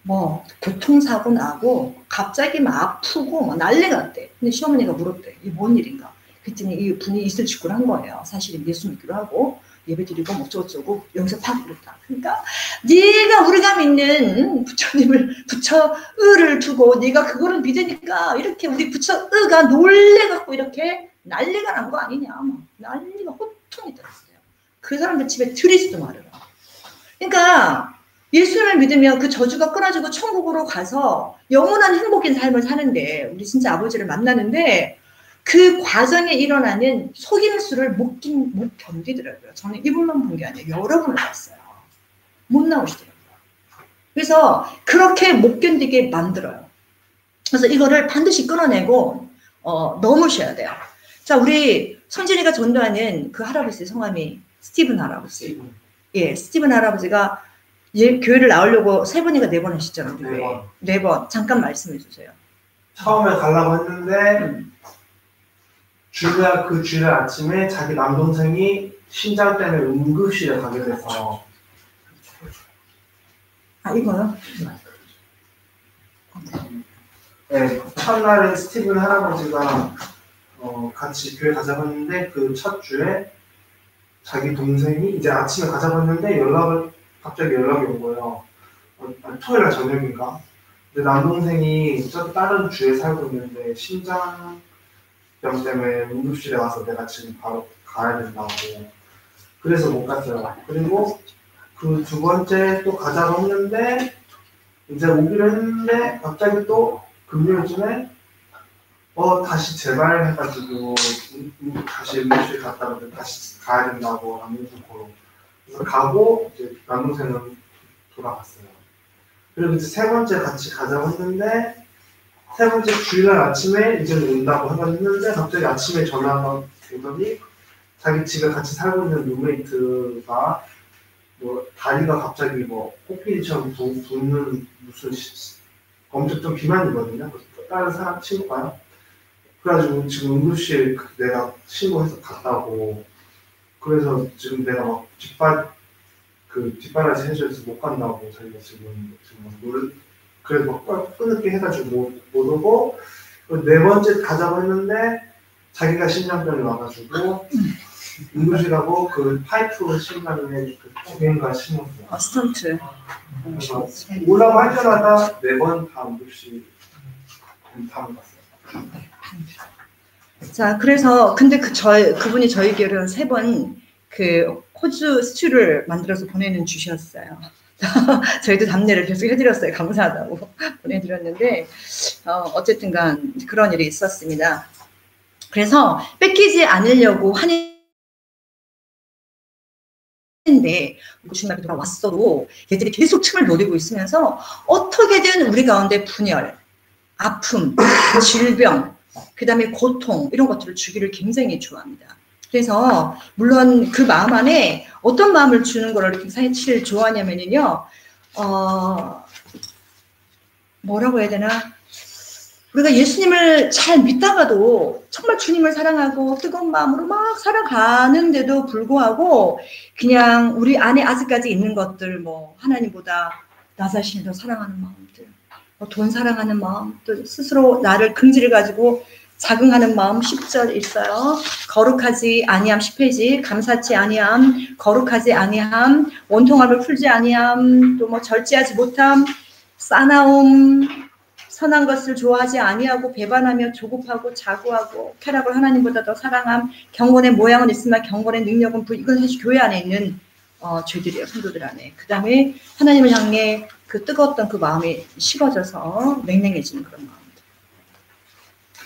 뭐 교통사고 나고 갑자기 막 아프고 막 난리가 났대. 근데 시어머니가 물었대. 이게 뭔 일인가? 그랬더니 이 분이 있을 직구를 한 거예요. 사실은 예수 믿기로 하고 예배드리고 뭐 어쩌고저쩌고 영접하고 그랬다. 그러니까 네가 우리가 믿는 부처님을 부처의를 두고 네가 그거를 믿으니까 이렇게 우리 부처의가 놀래갖고 이렇게 난리가 난 거 아니냐. 막 난리가 호통이 들었어요. 그 사람들 집에 들이지도 말아라. 그러니까 예수님을 믿으면 그 저주가 끊어지고 천국으로 가서 영원한 행복한 삶을 사는데 우리 진짜 아버지를 만나는데 그 과정에 일어나는 속임수를 못 견디더라고요. 저는 이분만 본 게 아니에요. 여러 분을 봤어요. 못 나오시더라고요. 그래서 그렇게 못 견디게 만들어요. 그래서 이거를 반드시 끊어내고 넘으셔야 돼요. 자, 우리 성진이가 전도하는 그 할아버지 성함이 스티븐 할아버지. 예, 스티븐 할아버지가 교회를 나오려고 3번인가 4번 하셨잖아요. 4번. 4번. 잠깐 말씀해 주세요. 처음에 가려고 했는데 그 주일 아침에 자기 남동생이 신장 때문에 응급실에 가게 돼서 이거요? 네, 첫날에 스티븐 할아버지가 같이 교회 가자고 했는데 그 첫 주에 자기 동생이 이제 아침에 가자고 했는데 갑자기 연락이 온 거예요. 토요일날 저녁인가? 근데 남동생이 다른 주에 살고 있는데 신장병 때문에 응급실에 와서 내가 지금 바로 가야 된다고. 그래서 못 갔어요. 그리고 그 두 번째 또 가자고 했는데 이제 오기로 했는데 갑자기 또 금요일쯤에 다시 재발해가지고 다시 응급실 갔다가 다시 가야 된다고 남동생으로. 그래서 가고 이제 남동생은 돌아갔어요. 그리고 이제 3번째 같이 가자고 했는데 3번째 주일날 아침에 이제 온다고 했는데 갑자기 아침에 전화가 되더니 자기 집에 같이 살고 있는 룸메이트가 다리가 갑자기 코끼리처럼 붓는 무슨 엄청 좀 비만이거든요. 다른 사람 친구가요. 그래가지고 지금 응급실 내가 신고해서 갔다고. 그래서 지금 내가 막 뒷바라지 해줘서 못 간다고 자기가 지금 그래서 막 끊을게 해가지고 못 오고, 네 번째 가자고 했는데 자기가 심장병이 와가지고 응급실하고 그 파이프 심장에 그 두 개인가 심었어요. 스턴트. 그래서 오라고 할 때마다 4번 다 응급실 다 갔어요. 자, 그래서 근데 그분이 저에게는 3번 그 호주 스튜를 만들어서 보내는 주셨어요. 저희도 답례를 계속 해드렸어요. 감사하다고 보내드렸는데 어쨌든간 그런 일이 있었습니다. 그래서 뺏기지 않으려고 하는데 주님께 돌아왔어도 얘들이 계속 틈을 노리고 있으면서 어떻게든 우리 가운데 분열, 아픔, 질병, 그 다음에 고통 이런 것들을 주기를 굉장히 좋아합니다. 그래서 물론 그 마음 안에 어떤 마음을 주는 거를 이렇게 사실 좋아하냐면요, 뭐라고 해야 되나, 우리가 예수님을 잘 믿다가도 정말 주님을 사랑하고 뜨거운 마음으로 막 살아가는데도 불구하고 그냥 우리 안에 아직까지 있는 것들, 뭐 하나님보다 나 자신을 더 사랑하는 마음들, 돈 사랑하는 마음, 또 스스로 나를 긍지를 가지고 자긍하는 마음 10절 있어요. 거룩하지 아니함 10페이지, 감사치 아니함, 거룩하지 아니함, 원통함을 풀지 아니함, 또 뭐 절제하지 못함, 싸나움, 선한 것을 좋아하지 아니하고 배반하며 조급하고 자고하고 쾌락을 하나님보다 더 사랑함, 경건의 모양은 있으나 경건의 능력은 이건 사실 교회 안에 있는 죄들이에요. 성도들 안에. 그 다음에 하나님을 향해 그 뜨거웠던 그 마음이 식어져서 냉랭해지는 그런 마음들.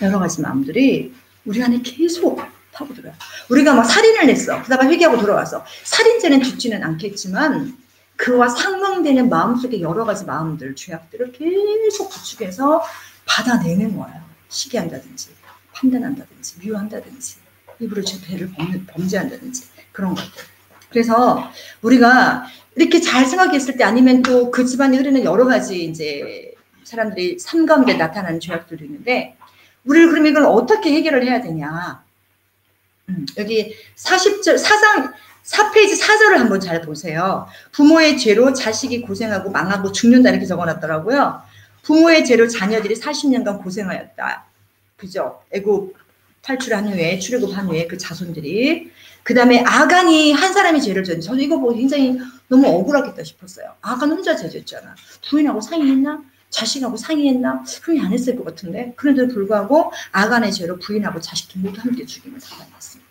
여러 가지 마음들이 우리 안에 계속 파고들어요. 우리가 막 살인을 했어. 그러다가 회개하고 돌아와서 살인죄는 죽지는 않겠지만 그와 상응되는 마음속에 여러 가지 마음들, 죄악들을 계속 구축해서 받아내는 거예요. 시기한다든지 판단한다든지 미워한다든지 일부러 제 배를 범죄한다든지 그런 것들. 그래서 우리가 이렇게 잘 생각했을 때 아니면 또 그 집안에 흐르는 여러 가지 이제 사람들이 삶 가운데 나타나는 죄악들이 있는데 우리를 그럼 이걸 어떻게 해결을 해야 되냐. 여기 40절 4페이지 4절을 한번 잘 보세요. 부모의 죄로 자식이 고생하고 망하고 죽는다 이렇게 적어놨더라고요. 부모의 죄로 자녀들이 40년간 고생하였다. 그죠? 애굽 탈출한 후에 출애굽한 후에 그 자손들이 그 다음에 아간이 한 사람이 죄를 졌는데 저도 이거 보고 굉장히 너무 억울하겠다 싶었어요. 아간 혼자 죄 졌잖아. 부인하고 상의했나? 자식하고 상의했나? 그럼 안 했을 것 같은데 그런데도 불구하고 아간의 죄로 부인하고 자식도 모두 함께 죽임을 당했습니다.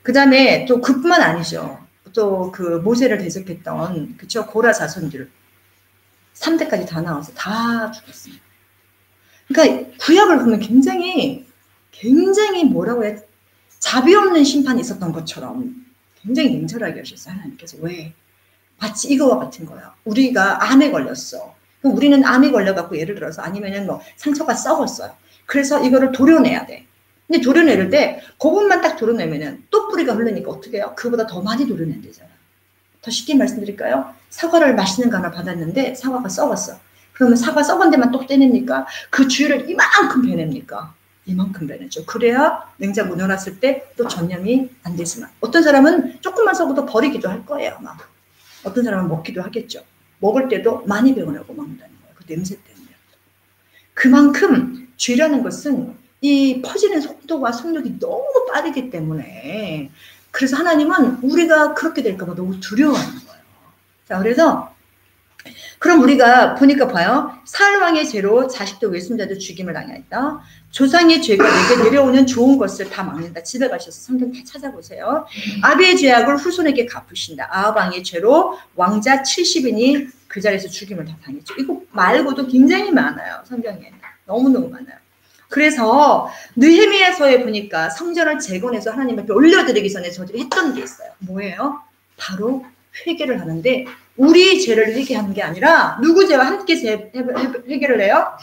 그 다음에 또 그뿐만 아니죠. 또 그 모세를 대적했던 그쵸 고라 자손들 3대까지 다 나와서 다 죽었습니다. 그러니까 구약을 보면 굉장히 뭐라고 해야 자비 없는 심판이 있었던 것처럼 굉장히 냉철하게 하셨어요. 하나님께서 왜? 마치 이거와 같은 거예요. 우리가 암에 걸렸어. 그럼 우리는 암에 걸려갖고 예를 들어서 아니면은 뭐 상처가 썩었어요. 그래서 이거를 도려내야 돼. 근데 도려낼 때 그것만 딱 도려내면은 또 뿌리가 흐르니까 어떻게 해요? 그보다 더 많이 도려낸대잖아. 더 쉽게 말씀드릴까요? 사과를 맛있는 거 하나 받았는데 사과가 썩었어. 그러면 사과 썩은 데만 또 떼냅니까? 그 주위를 이만큼 베냅니까? 이만큼 베내죠. 그래야 냉장고 넣어놨을 때 또 전염이 안 되지만 어떤 사람은 조금만 썩어도 버리기도 할 거예요. 아마. 어떤 사람은 먹기도 하겠죠. 먹을 때도 많이 배워내고 먹는다는 거예요. 그 냄새 때문에. 그만큼 죄라는 것은 이 퍼지는 속도와 속력이 너무 빠르기 때문에 그래서 하나님은 우리가 그렇게 될까 봐 너무 두려워하는 거예요. 자, 그래서 그럼 우리가 보니까 봐요. 사울왕의 죄로 자식도 외손자도 죽임을 당했다. 조상의 죄가 내게 내려오는 좋은 것을 다 막는다. 집에 가셔서 성경 다 찾아보세요. 아비의 죄악을 후손에게 갚으신다. 아합왕의 죄로 왕자 70인이 그 자리에서 죽임을 다 당했죠. 이거 말고도 굉장히 많아요. 성경에 너무너무 많아요. 그래서 느헤미야서에 보니까 성전을 재건해서 하나님 앞에 올려드리기 전에 저들이 했던 게 있어요. 뭐예요? 바로 회개를 하는데 우리 죄를 회개하는 게 아니라 누구 죄와 함께 회개를 해요?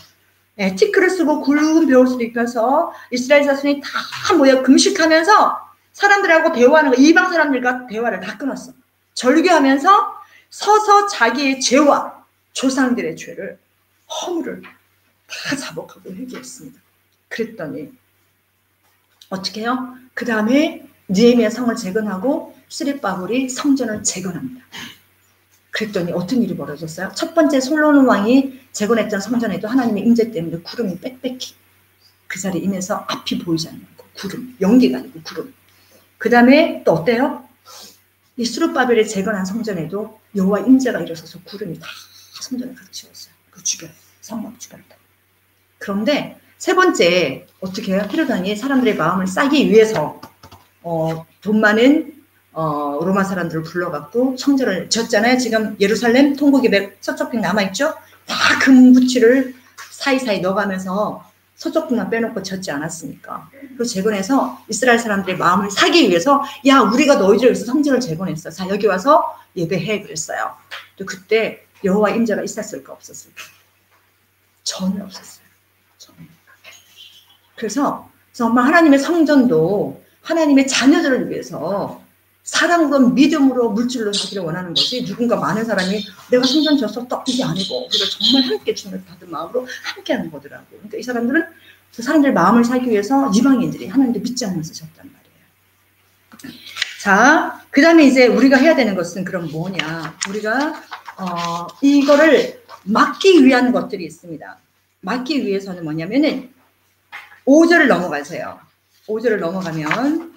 네, 티크를 쓰고 굵은 벼옷을 입혀서 이스라엘 자손이 다 모여 금식하면서 사람들하고 대화하는 거, 이방 사람들과 대화를 다 끊었어. 절규하면서 서서 자기의 죄와 조상들의 죄를 허물을 다 자복하고 회개했습니다. 그랬더니 어떻게 해요? 그 다음에 느헤미야 성을 재건하고 스립바볼이 성전을 재건합니다. 그랬더니 어떤 일이 벌어졌어요? 첫 번째 솔로몬 왕이 재건했던 성전에도 하나님의 임재 때문에 구름이 빽빽히 그 자리에 임해서 앞이 보이지 않는 거. 구름, 연기가 아니고 구름. 그 다음에 또 어때요? 이 스룹바벨의 재건한 성전에도 여호와 임재가 일어서서 구름이 다 성전을 가득 채웠어요. 그 주변, 성막 주변을 다. 그런데 세 번째 어떻게 해요? 헤로단이 사람들의 마음을 싸기 위해서 돈 많은 로마 사람들을 불러갖고 성전을 졌잖아요. 지금 예루살렘 통곡의 서쪽 벽 남아있죠? 다 금구치를 사이사이 넣어가면서 서쪽 벽만 빼놓고 졌지 않았습니까? 그리고 재건해서 이스라엘 사람들의 마음을 사기 위해서 야 우리가 너희들을 위해서 성전을 재건했어. 자 여기 와서 예배해 그랬어요. 또 그때 여호와 임재가 있었을까 없었을까? 전혀 없었어요. 전혀. 그래서 정말 하나님의 성전도 하나님의 자녀들을 위해서 사랑으로 믿음으로 물질로 하기를 원하는 것이 누군가 많은 사람이 내가 성전 졌어 또 이게 아니고 우리가 정말 함께 주님을 받은 마음으로 함께 하는 거더라고. 그러니까 이 사람들은 그 사람들의 마음을 사기 위해서 이방인들이 하나님도 믿지 않으면서 졌단 말이에요. 자, 그 다음에 이제 우리가 해야 되는 것은 그럼 뭐냐. 우리가 이거를 막기 위한 것들이 있습니다. 막기 위해서는 뭐냐면은 5절을 넘어가세요. 5절을 넘어가면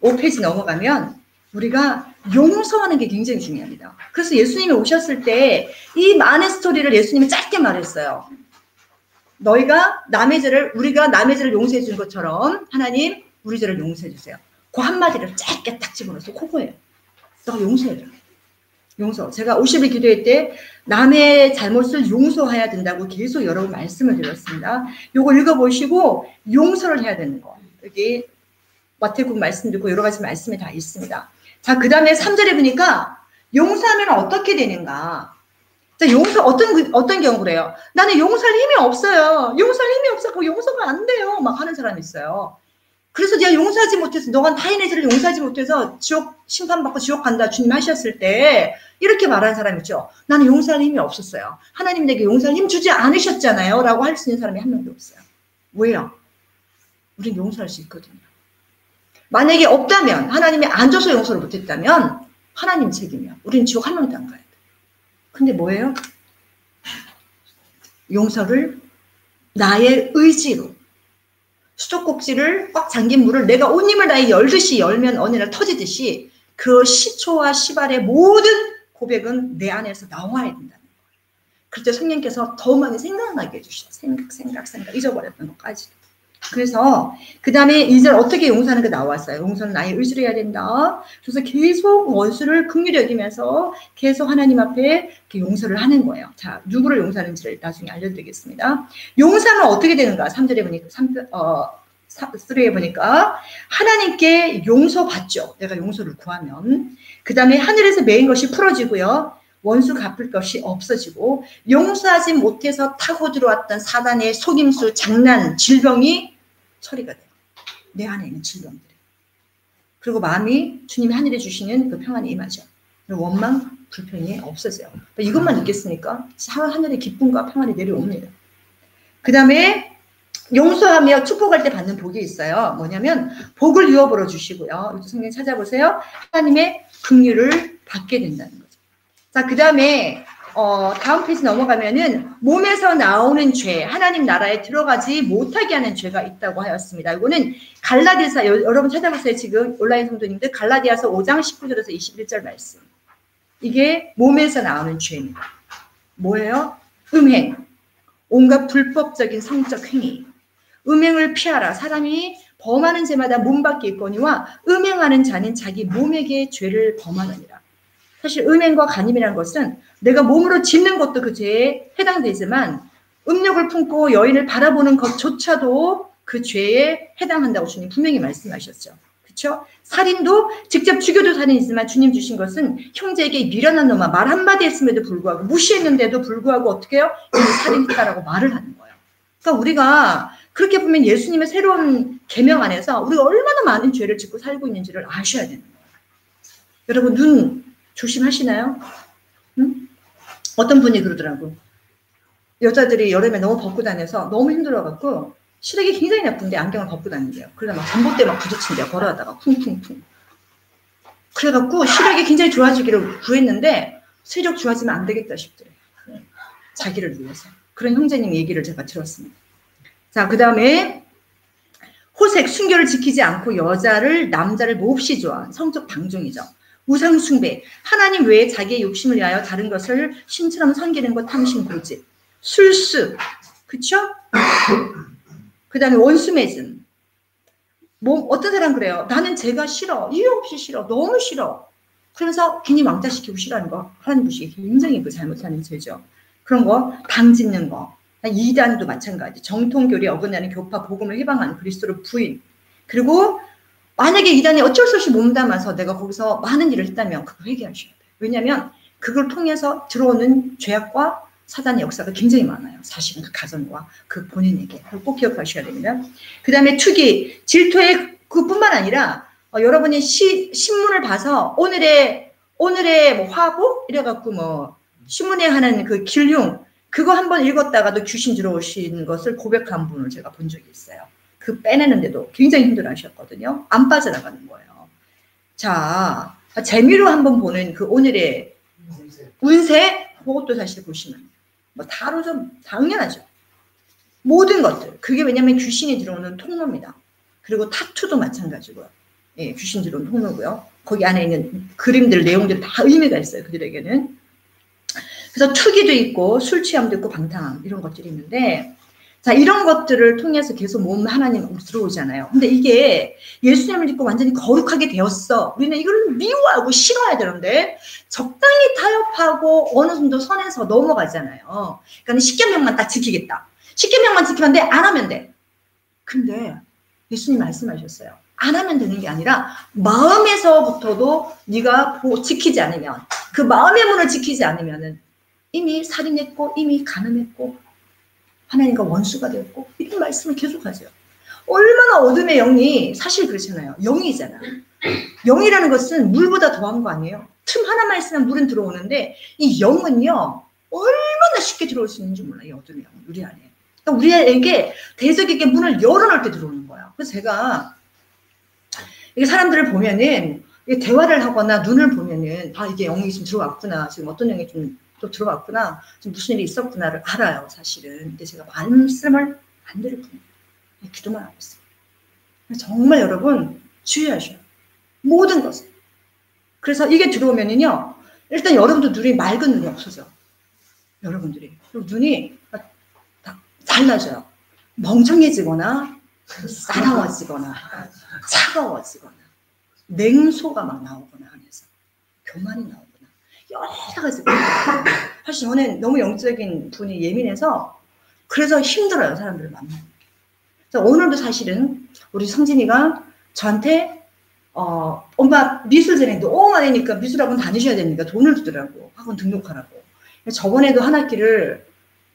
5페이지 넘어가면 우리가 용서하는 게 굉장히 중요합니다. 그래서 예수님이 오셨을 때 이 많은 스토리를 예수님이 짧게 말했어요. 너희가 남의 죄를 우리가 남의 죄를 용서해 준 것처럼 하나님 우리 죄를 용서해 주세요. 그 한마디를 짧게 딱 집어넣어서 그거예요. 너가 용서해줘. 용서. 제가 50일 기도회 때 남의 잘못을 용서해야 된다고 계속 여러 번 말씀을 드렸습니다. 요거 읽어보시고 용서를 해야 되는 거. 여기 마태복음 말씀도 있고 여러 가지 말씀이 다 있습니다. 자, 그 다음에 3절에 보니까 용서하면 어떻게 되는가? 자, 용서 어떤 경우 그래요? 나는 용서할 힘이 없어요. 용서할 힘이 없어서 용서가 안 돼요. 막 하는 사람이 있어요. 그래서 내가 용서하지 못해서 너가 타인의 죄를 용서하지 못해서 지옥 심판받고 지옥 간다 주님 하셨을 때 이렇게 말하는 사람 있죠. 나는 용서할 힘이 없었어요. 하나님 내게 용서할 힘 주지 않으셨잖아요. 라고 할 수 있는 사람이 한 명도 없어요. 왜요? 우린 용서할 수 있거든요. 만약에 없다면 하나님이 안 줘서 용서를 못했다면 하나님 책임이야. 우린 지옥 한 명도 안 가야 돼. 근데 뭐예요? 용서를 나의 의지로 수도꼭지를 꽉 잠긴 물을 내가 온 힘을 다해 열듯이 열면 어느 날 터지듯이 그 시초와 시발의 모든 고백은 내 안에서 나와야 된다는 거예요. 그럴 때 성령께서 더 많이 생각나게 해주셔. 생각 잊어버렸던 것까지. 그래서 그 다음에 이제 어떻게 용서하는 게 나왔어요. 용서는 나의 의지로 해야 된다. 그래서 계속 원수를 긍휼히 여기면서 계속 하나님 앞에 용서를 하는 거예요. 자, 누구를 용서하는지를 나중에 알려드리겠습니다. 용서는 어떻게 되는가? 3절에 보니까 3절에 보니까 하나님께 용서받죠. 내가 용서를 구하면. 그 다음에 하늘에서 매인 것이 풀어지고요. 원수 갚을 것이 없어지고 용서하지 못해서 타고 들어왔던 사단의 속임수, 장난, 질병이 처리가 돼요. 내 안에 있는 질병들이. 그리고 마음이 주님이 하늘에 주시는 그 평안이 임하죠. 원망, 불평이 없어져요. 이것만 있겠습니까? 하늘의 기쁨과 평안이 내려옵니다. 그 다음에 용서하며 축복할 때 받는 복이 있어요. 뭐냐면 복을 유업으로 주시고요. 성경 찾아보세요. 하나님의 긍휼을 받게 된다는 거죠. 자, 그 다음에 다음 페이지 넘어가면은 몸에서 나오는 죄, 하나님 나라에 들어가지 못하게 하는 죄가 있다고 하였습니다. 이거는 갈라디아서, 여러분 찾아보세요. 지금 온라인 성도님들 갈라디아서 5장 19절에서 21절 말씀. 이게 몸에서 나오는 죄입니다. 뭐예요? 음행, 온갖 불법적인 성적 행위. 음행을 피하라. 사람이 범하는 죄마다 몸 밖에 있거니와 음행하는 자는 자기 몸에게 죄를 범하느니라. 사실 음행과 간음이라는 것은 내가 몸으로 짓는 것도 그 죄에 해당되지만 음욕을 품고 여인을 바라보는 것조차도 그 죄에 해당한다고 주님 분명히 말씀하셨죠. 그렇죠? 살인도 직접 죽여도 살인이지만 주님 주신 것은 형제에게 미련한 놈아 말 한마디 했음에도 불구하고 무시했는데도 불구하고 어떻게 해요? 이는 살인했다라고 말을 하는 거예요. 그러니까 우리가 그렇게 보면 예수님의 새로운 계명 안에서 우리가 얼마나 많은 죄를 짓고 살고 있는지를 아셔야 되는 거예요. 여러분 눈 조심하시나요? 응? 어떤 분이 그러더라고. 여자들이 여름에 너무 벗고 다녀서 너무 힘들어갖고 시력이 굉장히 나쁜데 안경을 벗고 다닌대요. 그러다 막 전봇대 막 부딪힌대요. 걸어가다가 쿵쿵쿵. 그래갖고 시력이 굉장히 좋아지기를 구했는데 세력 좋아지면 안 되겠다 싶더래요. 자기를 위해서. 그런 형제님 얘기를 제가 들었습니다. 자, 그 다음에 호색, 순결을 지키지 않고 여자를 남자를 몹시 좋아한 성적 방종이죠. 우상 숭배, 하나님 외에 자기의 욕심을 위하여 다른 것을 신처럼 섬기는 것, 탐심, 고집, 술수, 그쵸? 그 다음에 원수 맺음. 뭐 어떤 사람 그래요. 나는 제가 싫어. 이유 없이 싫어. 너무 싫어. 그러면서 괜히 왕따시키고 싫어하는 거 하나님 보시기에 굉장히 그 잘못하는 죄죠. 그런 거, 당 짓는 거. 이단도 마찬가지. 정통교리 어긋나는 교파, 복음을 해방하는 그리스도를 부인. 그리고 만약에 이단이 어쩔 수 없이 몸담아서 내가 거기서 많은 일을 했다면 그거 회개하셔야 돼요. 왜냐하면 그걸 통해서 들어오는 죄악과 사단의 역사가 굉장히 많아요. 사실은 그 가정과 그 본인에게. 꼭 기억하셔야 됩니다. 그 다음에 투기, 질투의 그뿐만 아니라 여러분이 신문을 봐서 오늘의 뭐 화보 이래갖고 뭐 신문에 하는 그 길흉 그거 한번 읽었다가도 귀신 들어오신 것을 고백한 분을 제가 본 적이 있어요. 그 빼내는데도 굉장히 힘들어하셨거든요. 안 빠져나가는 거예요. 자, 재미로 한번 보는 그 오늘의 운세 그것도 사실 보시면 뭐 다루죠. 당연하죠. 모든 것들. 그게 왜냐하면 귀신이 들어오는 통로입니다. 그리고 타투도 마찬가지고요. 예, 귀신 들어오는 통로고요. 거기 안에 있는 그림들, 내용들 다 의미가 있어요. 그들에게는. 그래서 투기도 있고 술 취함도 있고 방탕함 이런 것들이 있는데 자 이런 것들을 통해서 계속 몸 하나님 들어오잖아요. 근데 이게 예수님을 믿고 완전히 거룩하게 되었어. 우리는 이걸 미워하고 싫어야 되는데 적당히 타협하고 어느 정도 선에서 넘어가잖아요. 그러니까 십계명만 딱 지키겠다. 십계명만 지키면 돼. 안 하면 돼. 근데 예수님 말씀하셨어요. 안 하면 되는 게 아니라 마음에서부터도 네가 지키지 않으면 그 마음의 문을 지키지 않으면은 이미 살인했고 이미 간음했고 하나님과 원수가 되었고 이런 말씀을 계속하죠. 얼마나 어둠의 영이 사실 그렇잖아요. 영이잖아. 영이라는 것은 물보다 더한 거 아니에요. 틈 하나만 있으면 물은 들어오는데 이 영은요 얼마나 쉽게 들어올 수 있는지 몰라요. 이 어둠의 영 우리 안에. 그러니까 우리에게 대적에게 문을 열어놓을 때 들어오는 거예요. 그래서 제가 이게 사람들을 보면은 대화를 하거나 눈을 보면은 아 이게 영이 지금 들어왔구나. 지금 어떤 영이 좀 또 들어왔구나. 지금 무슨 일이 있었구나를 알아요. 사실은. 근데 제가 말씀을 안 드릴 뿐이에요. 기도만 하고 있어요. 정말 여러분 주의하셔요. 모든 것을. 그래서 이게 들어오면은요. 일단 여러분도 눈이 맑은 눈이 없어져. 여러분들이. 그리고 눈이 다 달라져요. 멍청해지거나 싸나워지거나 차가워지거나 냉소가 막 나오거나 안에서 교만이 나오거나 여러 가지. 사실 저는 너무 영적인 분이 예민해서 그래서 힘들어요. 사람들을 만나는 게. 그래서 오늘도 사실은 우리 성진이가 저한테 엄마 미술전에 너무 많으니까 미술학원 다니셔야 되니까 돈을 주더라고. 학원 등록하라고. 저번에도 한 학기를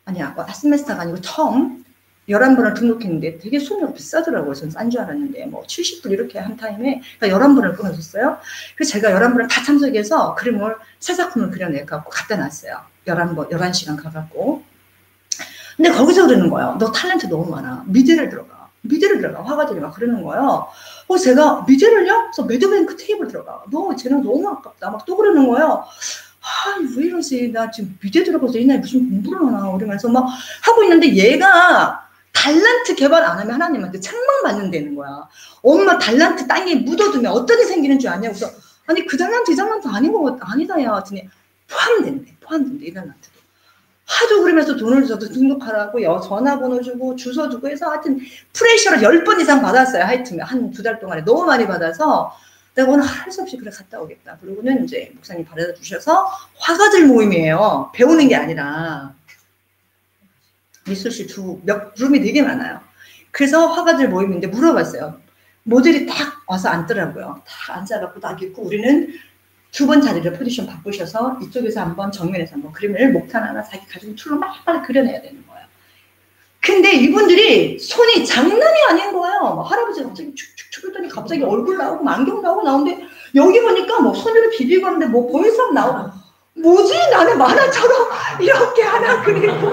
아니야 세메스터가 아니고 처음 11번을 등록했는데 되게 수업료가 비싸더라고요. 저는 싼 줄 알았는데 뭐 70불 이렇게 한 타임에 그러니까 11번을 끊어줬어요. 그래서 제가 11번을 다 참석해서 그림을 새 작품을 그려내갖고 갖다 놨어요. 11시간 가갖고. 근데 거기서 그러는 거예요. 너 탤런트 너무 많아. 미대를 들어가. 화가들이 막 그러는 거예요. 제가 미대를요? 그래서 매드뱅크 테이블 들어가. 너 재능 너무 아깝다. 막 또 그러는 거예요. 왜 이러지? 나 지금 미대 들어가서 이 나이 무슨 공부를 하나. 이러면서 막 하고 있는데 얘가 달란트 개발 안 하면 하나님한테 책망받는다는 거야. 엄마 달란트 땅에 묻어두면 어떤 일이 생기는 줄 아냐고. 그래서 아니 그 달란트 이 달란트 아닌 거 아니다 야. 하더니 포함된대 이 달란트도. 하도 그러면서 돈을 줘도 등록하라고 전화번호 주고 주소 주고 해서 하여튼 프레셔를 10번 이상 받았어요. 하여튼 한 2달 동안에 너무 많이 받아서 내가 오늘 할 수 없이 그래 갔다 오겠다. 그러고는 이제 목사님 바래다 주셔서 화가들 모임이에요. 배우는 게 아니라. 미술실 룸이 되게 많아요. 그래서 화가들 모임인데 물어봤어요. 모델이 딱 와서 앉더라고요. 딱 앉아갖고 딱 있고 우리는 2번 자리를 포지션 바꾸셔서 이쪽에서 한번 정면에서 한번 그림을 목탄 하나 자기 가지고 툴로 막 그려내야 되는 거예요. 근데 이분들이 손이 장난이 아닌 거예요. 할아버지가 갑자기 축축축 했더니 갑자기 얼굴 나오고 안경 나오고 나오는데 여기 보니까 뭐 손으로 비비고 하는데 뭐 보이스업 나오고 뭐지? 나는 만화처럼 이렇게 하나 그리고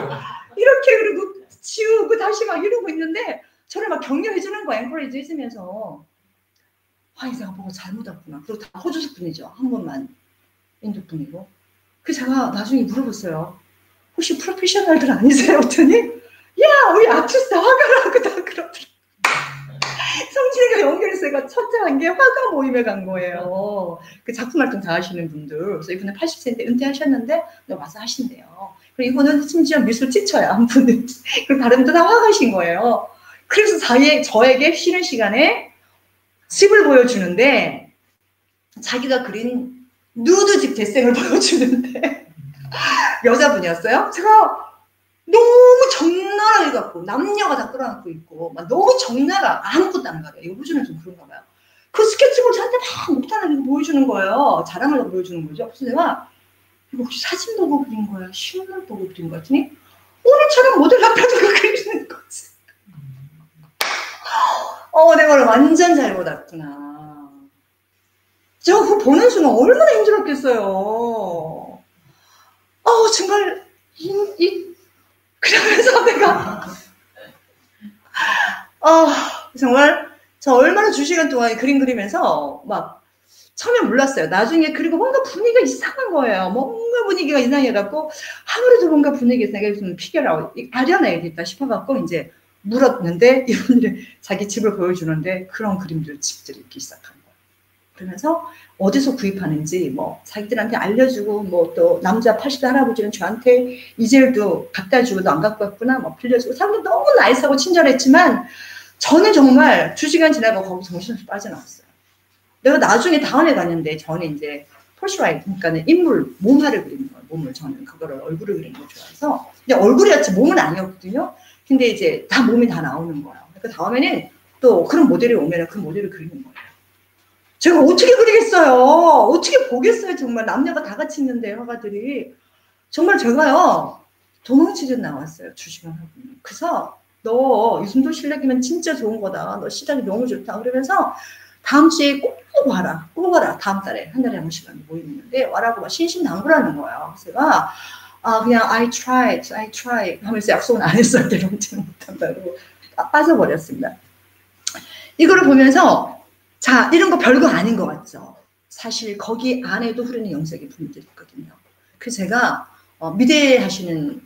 이렇게 그리고 지우고 다시 막 이러고 있는데 저를 막 격려해 주는 거야. 엔커리지 해주면서 아, 이 내가 보고 잘못 왔구나. 그리고 다 호주식 분이죠. 한 번만 인도 분이고. 그 제가 나중에 물어봤어요. 혹시 프로페셔널들 아니세요? 했더니 야, 우리 아티스트 화가라고 다 그러더라고요. 성진이가 연결해서 제가 첫째 한 게 화가 모임에 간 거예요. 그 작품 활동 다 하시는 분들. 그래서 이분은 80세인데 은퇴하셨는데 와서 하신대요. 그리고 이분은 심지어 미술 티처야, 한 분은. 그리고 다른 분도 다 화가신 거예요. 그래서 저에게 쉬는 시간에 집을 보여주는데 자기가 그린 누드집 대생을 보여주는데 여자분이었어요. 제가 너무 적나라하게 갖고 남녀가 다 끌어안고 있고 막 너무 적나라 아무것도 안 가려요. 요즘은 좀 그런가 봐요. 그 스케치북을 저한테 막 못하는 게 보여주는 거예요. 자랑하려고 보여주는 거죠. 그래서 내가 이거 혹시 사진 보고 그린 거야? 실물 보고 그린 거 같으니 오늘처럼 모델 앞에 두고 그리는 거지. 내가 완전 잘못 왔구나. 제가 그거 보는 순간 얼마나 힘들었겠어요. 정말 그러면서 내가 정말 저 얼마나 2시간 동안 그림 그리면서 막 처음에 몰랐어요. 나중에 그리고 뭔가 분위기가 이상한 거예요. 뭔가 분위기가 이상해갖고 아무래도 뭔가 분위기가 이상해서 좀 피겨라 아려내야겠다 싶어갖고 이제 물었는데 이분들이 자기 집을 보여주는데 그런 그림들 집들이 있기 시작한 거예요. 그러면서 어디서 구입하는지 뭐 자기들한테 알려주고 뭐 또 남자 80대 할아버지는 저한테 이젤도 갖다 주고도 안 갖고 왔구나 뭐 빌려주고 사람들 너무 나이스하고 친절했지만 저는 정말 2시간 지나고 거기 정신없이 빠져나왔어요. 내가 나중에 다음에 갔는데 저는 이제 폴스라이트 그러니까는 인물 몸화를 그리는 거예요. 몸을 저는 그거를 얼굴을 그리는 걸 좋아해서 근데 얼굴이었지 몸은 아니었거든요. 근데 이제 다 몸이 다 나오는 거예요. 그러니까 다음에는 또 그런 모델이 오면 그 모델을 그리는 거예요. 제가 어떻게 그리겠어요? 어떻게 보겠어요? 정말 남녀가 다 같이 있는데 화가들이 정말 제가요 도망치듯 나왔어요. 2시간 하고. 그래서 너 유승도 실력이면 진짜 좋은 거다. 너 시작이 너무 좋다. 그러면서 다음 주에 꼭 와라. 꼭 와라. 다음 달에 한 달에 한 번씩 모이는데 와라고 막 신신당부라는 거예요. 그래서 제가 그냥 I try 하면서 약속은 안 했어요. 대롱지 못한다고 빠져버렸습니다. 이거를 보면서 자, 이런 거 별거 아닌 것 같죠? 사실 거기 안에도 흐르는 영적인 분들이 있거든요. 그래서 제가 미대 나오시는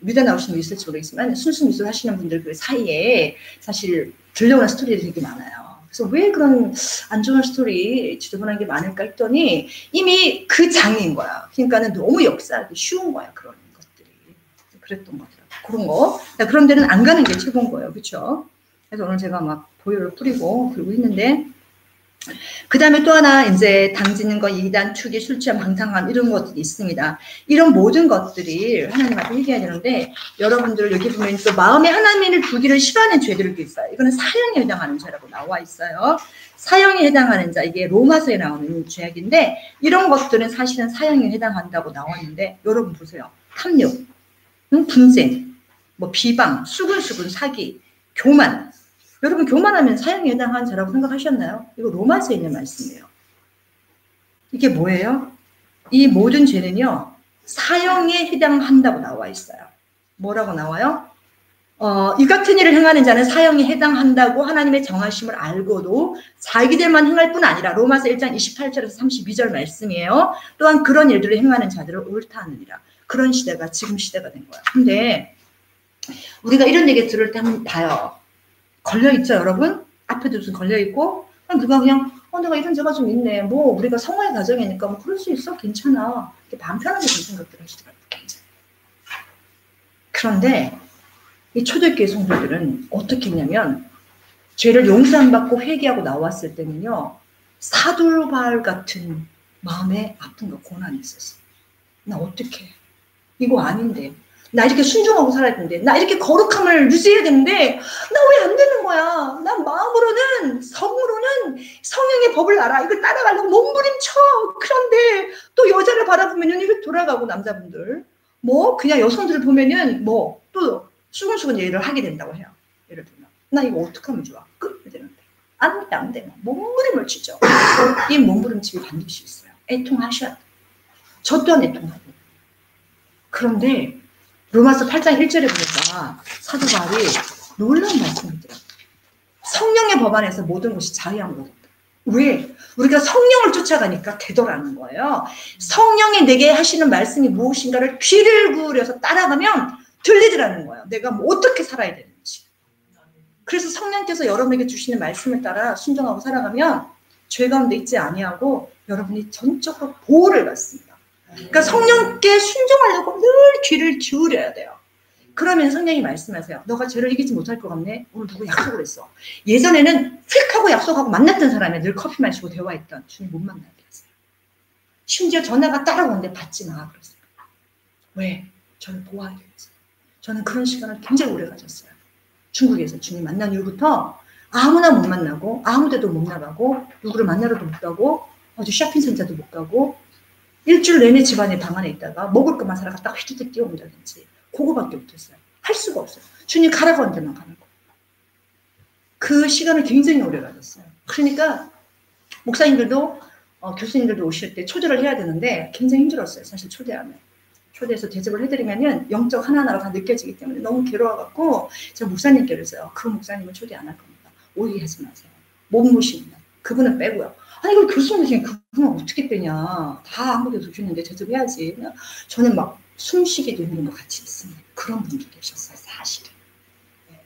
리서치 모르겠지만 순수 미술 하시는 분들 그 사이에 사실 들려오는 스토리들이 되게 많아요. 그래서 왜 그런 안 좋은 스토리 지저분한 게 많을까 했더니 이미 그 장인 거야. 그러니까는 너무 역사하기 쉬운 거야. 그런 것들이. 그랬던 것 같아요. 그런 거. 그런 데는 안 가는 게 최고인 거예요. 그렇죠? 그래서 오늘 제가 막 보혈을 뿌리고 그러고 있는데 그 다음에 또 하나 이제 당지는 거, 이단, 투기, 술 취함, 방탕함 이런 것들이 있습니다. 이런 모든 것들이 하나님 앞에 회개해야 되는데 여러분들 여기 보면 또 마음에 하나님을 두기를 싫어하는 죄들도 있어요. 이거는 사형에 해당하는 죄라고 나와 있어요. 사형에 해당하는 자, 이게 로마서에 나오는 죄악인데 이런 것들은 사실은 사형에 해당한다고 나왔는데 여러분 보세요. 탐욕, 분쟁, 뭐 비방, 수근수근, 사기, 교만. 여러분 교만하면 사형에 해당하는 죄라고 생각하셨나요? 이거 로마서에 있는 말씀이에요. 이게 뭐예요? 이 모든 죄는요. 사형에 해당한다고 나와 있어요. 뭐라고 나와요? 이 같은 일을 행하는 자는 사형에 해당한다고 하나님의 정하심을 알고도 자기들만 행할 뿐 아니라 로마서 1장 28절에서 32절 말씀이에요. 또한 그런 일들을 행하는 자들을 옳다 하느니라. 그런 시대가 지금 시대가 된 거야. 근데 우리가 이런 얘기 들을 때 한번 봐요. 걸려있죠, 여러분? 앞에도 무슨 걸려있고, 누가 그냥, 내가 이런 죄가 좀 있네. 뭐, 우리가 성화의 가정이니까, 뭐, 그럴 수 있어. 괜찮아. 이렇게 반편하게 그런 생각들을 하시더라고요. 굉장히. 그런데, 이 초대교회 성도들은 어떻게 했냐면, 죄를 용서 안 받고 회개하고 나왔을 때는요, 사돌발 같은 마음에 아픔과 고난이 있었어요. 나 어떡해. 이거 아닌데. 나 이렇게 순종하고 살아야 되는데, 나 이렇게 거룩함을 유지해야 되는데, 나 왜 안 되는 거야? 난 마음으로는, 성으로는 성령의 법을 알아. 이걸 따라가려고 몸부림쳐. 그런데 또 여자를 바라보면은 이렇게 돌아가고 남자분들. 뭐, 그냥 여성들을 보면은 뭐, 또 수근수근 얘기를 하게 된다고 해요. 예를 들면. 나 이거 어떻게 하면 좋아? 끝내야 되는데. 안 돼. 몸부림을 치죠. 이 몸부림침이 반드시 있어요. 애통하셔야 돼. 저 또한 애통하고. 그런데, 로마서 8장 1절에 보니까 사도 바울이 놀라운 말씀을 드려요. 성령의 법 안에서 모든 것이 자유함으로 된다. 왜? 우리가 성령을 쫓아가니까 되더라는 거예요. 성령이 내게 하시는 말씀이 무엇인가를 귀를 기울여서 따라가면 들리더라는 거예요. 내가 뭐 어떻게 살아야 되는지. 그래서 성령께서 여러분에게 주시는 말씀을 따라 순종하고 살아가면 죄 가운데 있지 아니하고 여러분이 전적으로 보호를 받습니다. 그러니까 성령께 순종하려고 늘 귀를 기울여야 돼요. 그러면 성령이 말씀하세요. 너가 죄를 이기지 못할 것 같네. 오늘 누구 약속을 했어. 예전에는 휙 하고 약속하고 만났던 사람이 늘 커피 마시고 대화했던 주님 못 만나게 하세요. 심지어 전화가 따라오는데 받지 마 그랬어요. 왜? 저를 보호하기 위해서. 저는 그런 시간을 굉장히 오래 가졌어요. 중국에서 주님 만난 이후부터 아무나 못 만나고 아무데도 못 나가고 누구를 만나러도 못 가고 어디 쇼핑센터도 못 가고 일주일 내내 집안에 방 안에 있다가 먹을 것만 사러 갔다가 휘두둑 뛰어온다든지 그거밖에 못했어요. 할 수가 없어요. 주님 가라고 한 데만 가는 거. 그 시간을 굉장히 오래 가졌어요. 그러니까 목사님들도 교수님들도 오실 때 초대를 해야 되는데 굉장히 힘들었어요. 사실 초대하면. 초대해서 대접을 해드리면은 영적 하나하나가 다 느껴지기 때문에 너무 괴로워갖고 제가 목사님께 그랬어요. 그 목사님은 초대 안 할 겁니다. 오해 하지 마세요. 못 모십니다. 그분은 빼고요. 아니 그럼 교수님 중에 그분은 어떻게 빼냐. 다 한국에서 주는데 대접해야지. 저는 막 숨쉬기도 힘든 것 같이 있습니다. 그런 분도 계셨어요. 사실은. 네.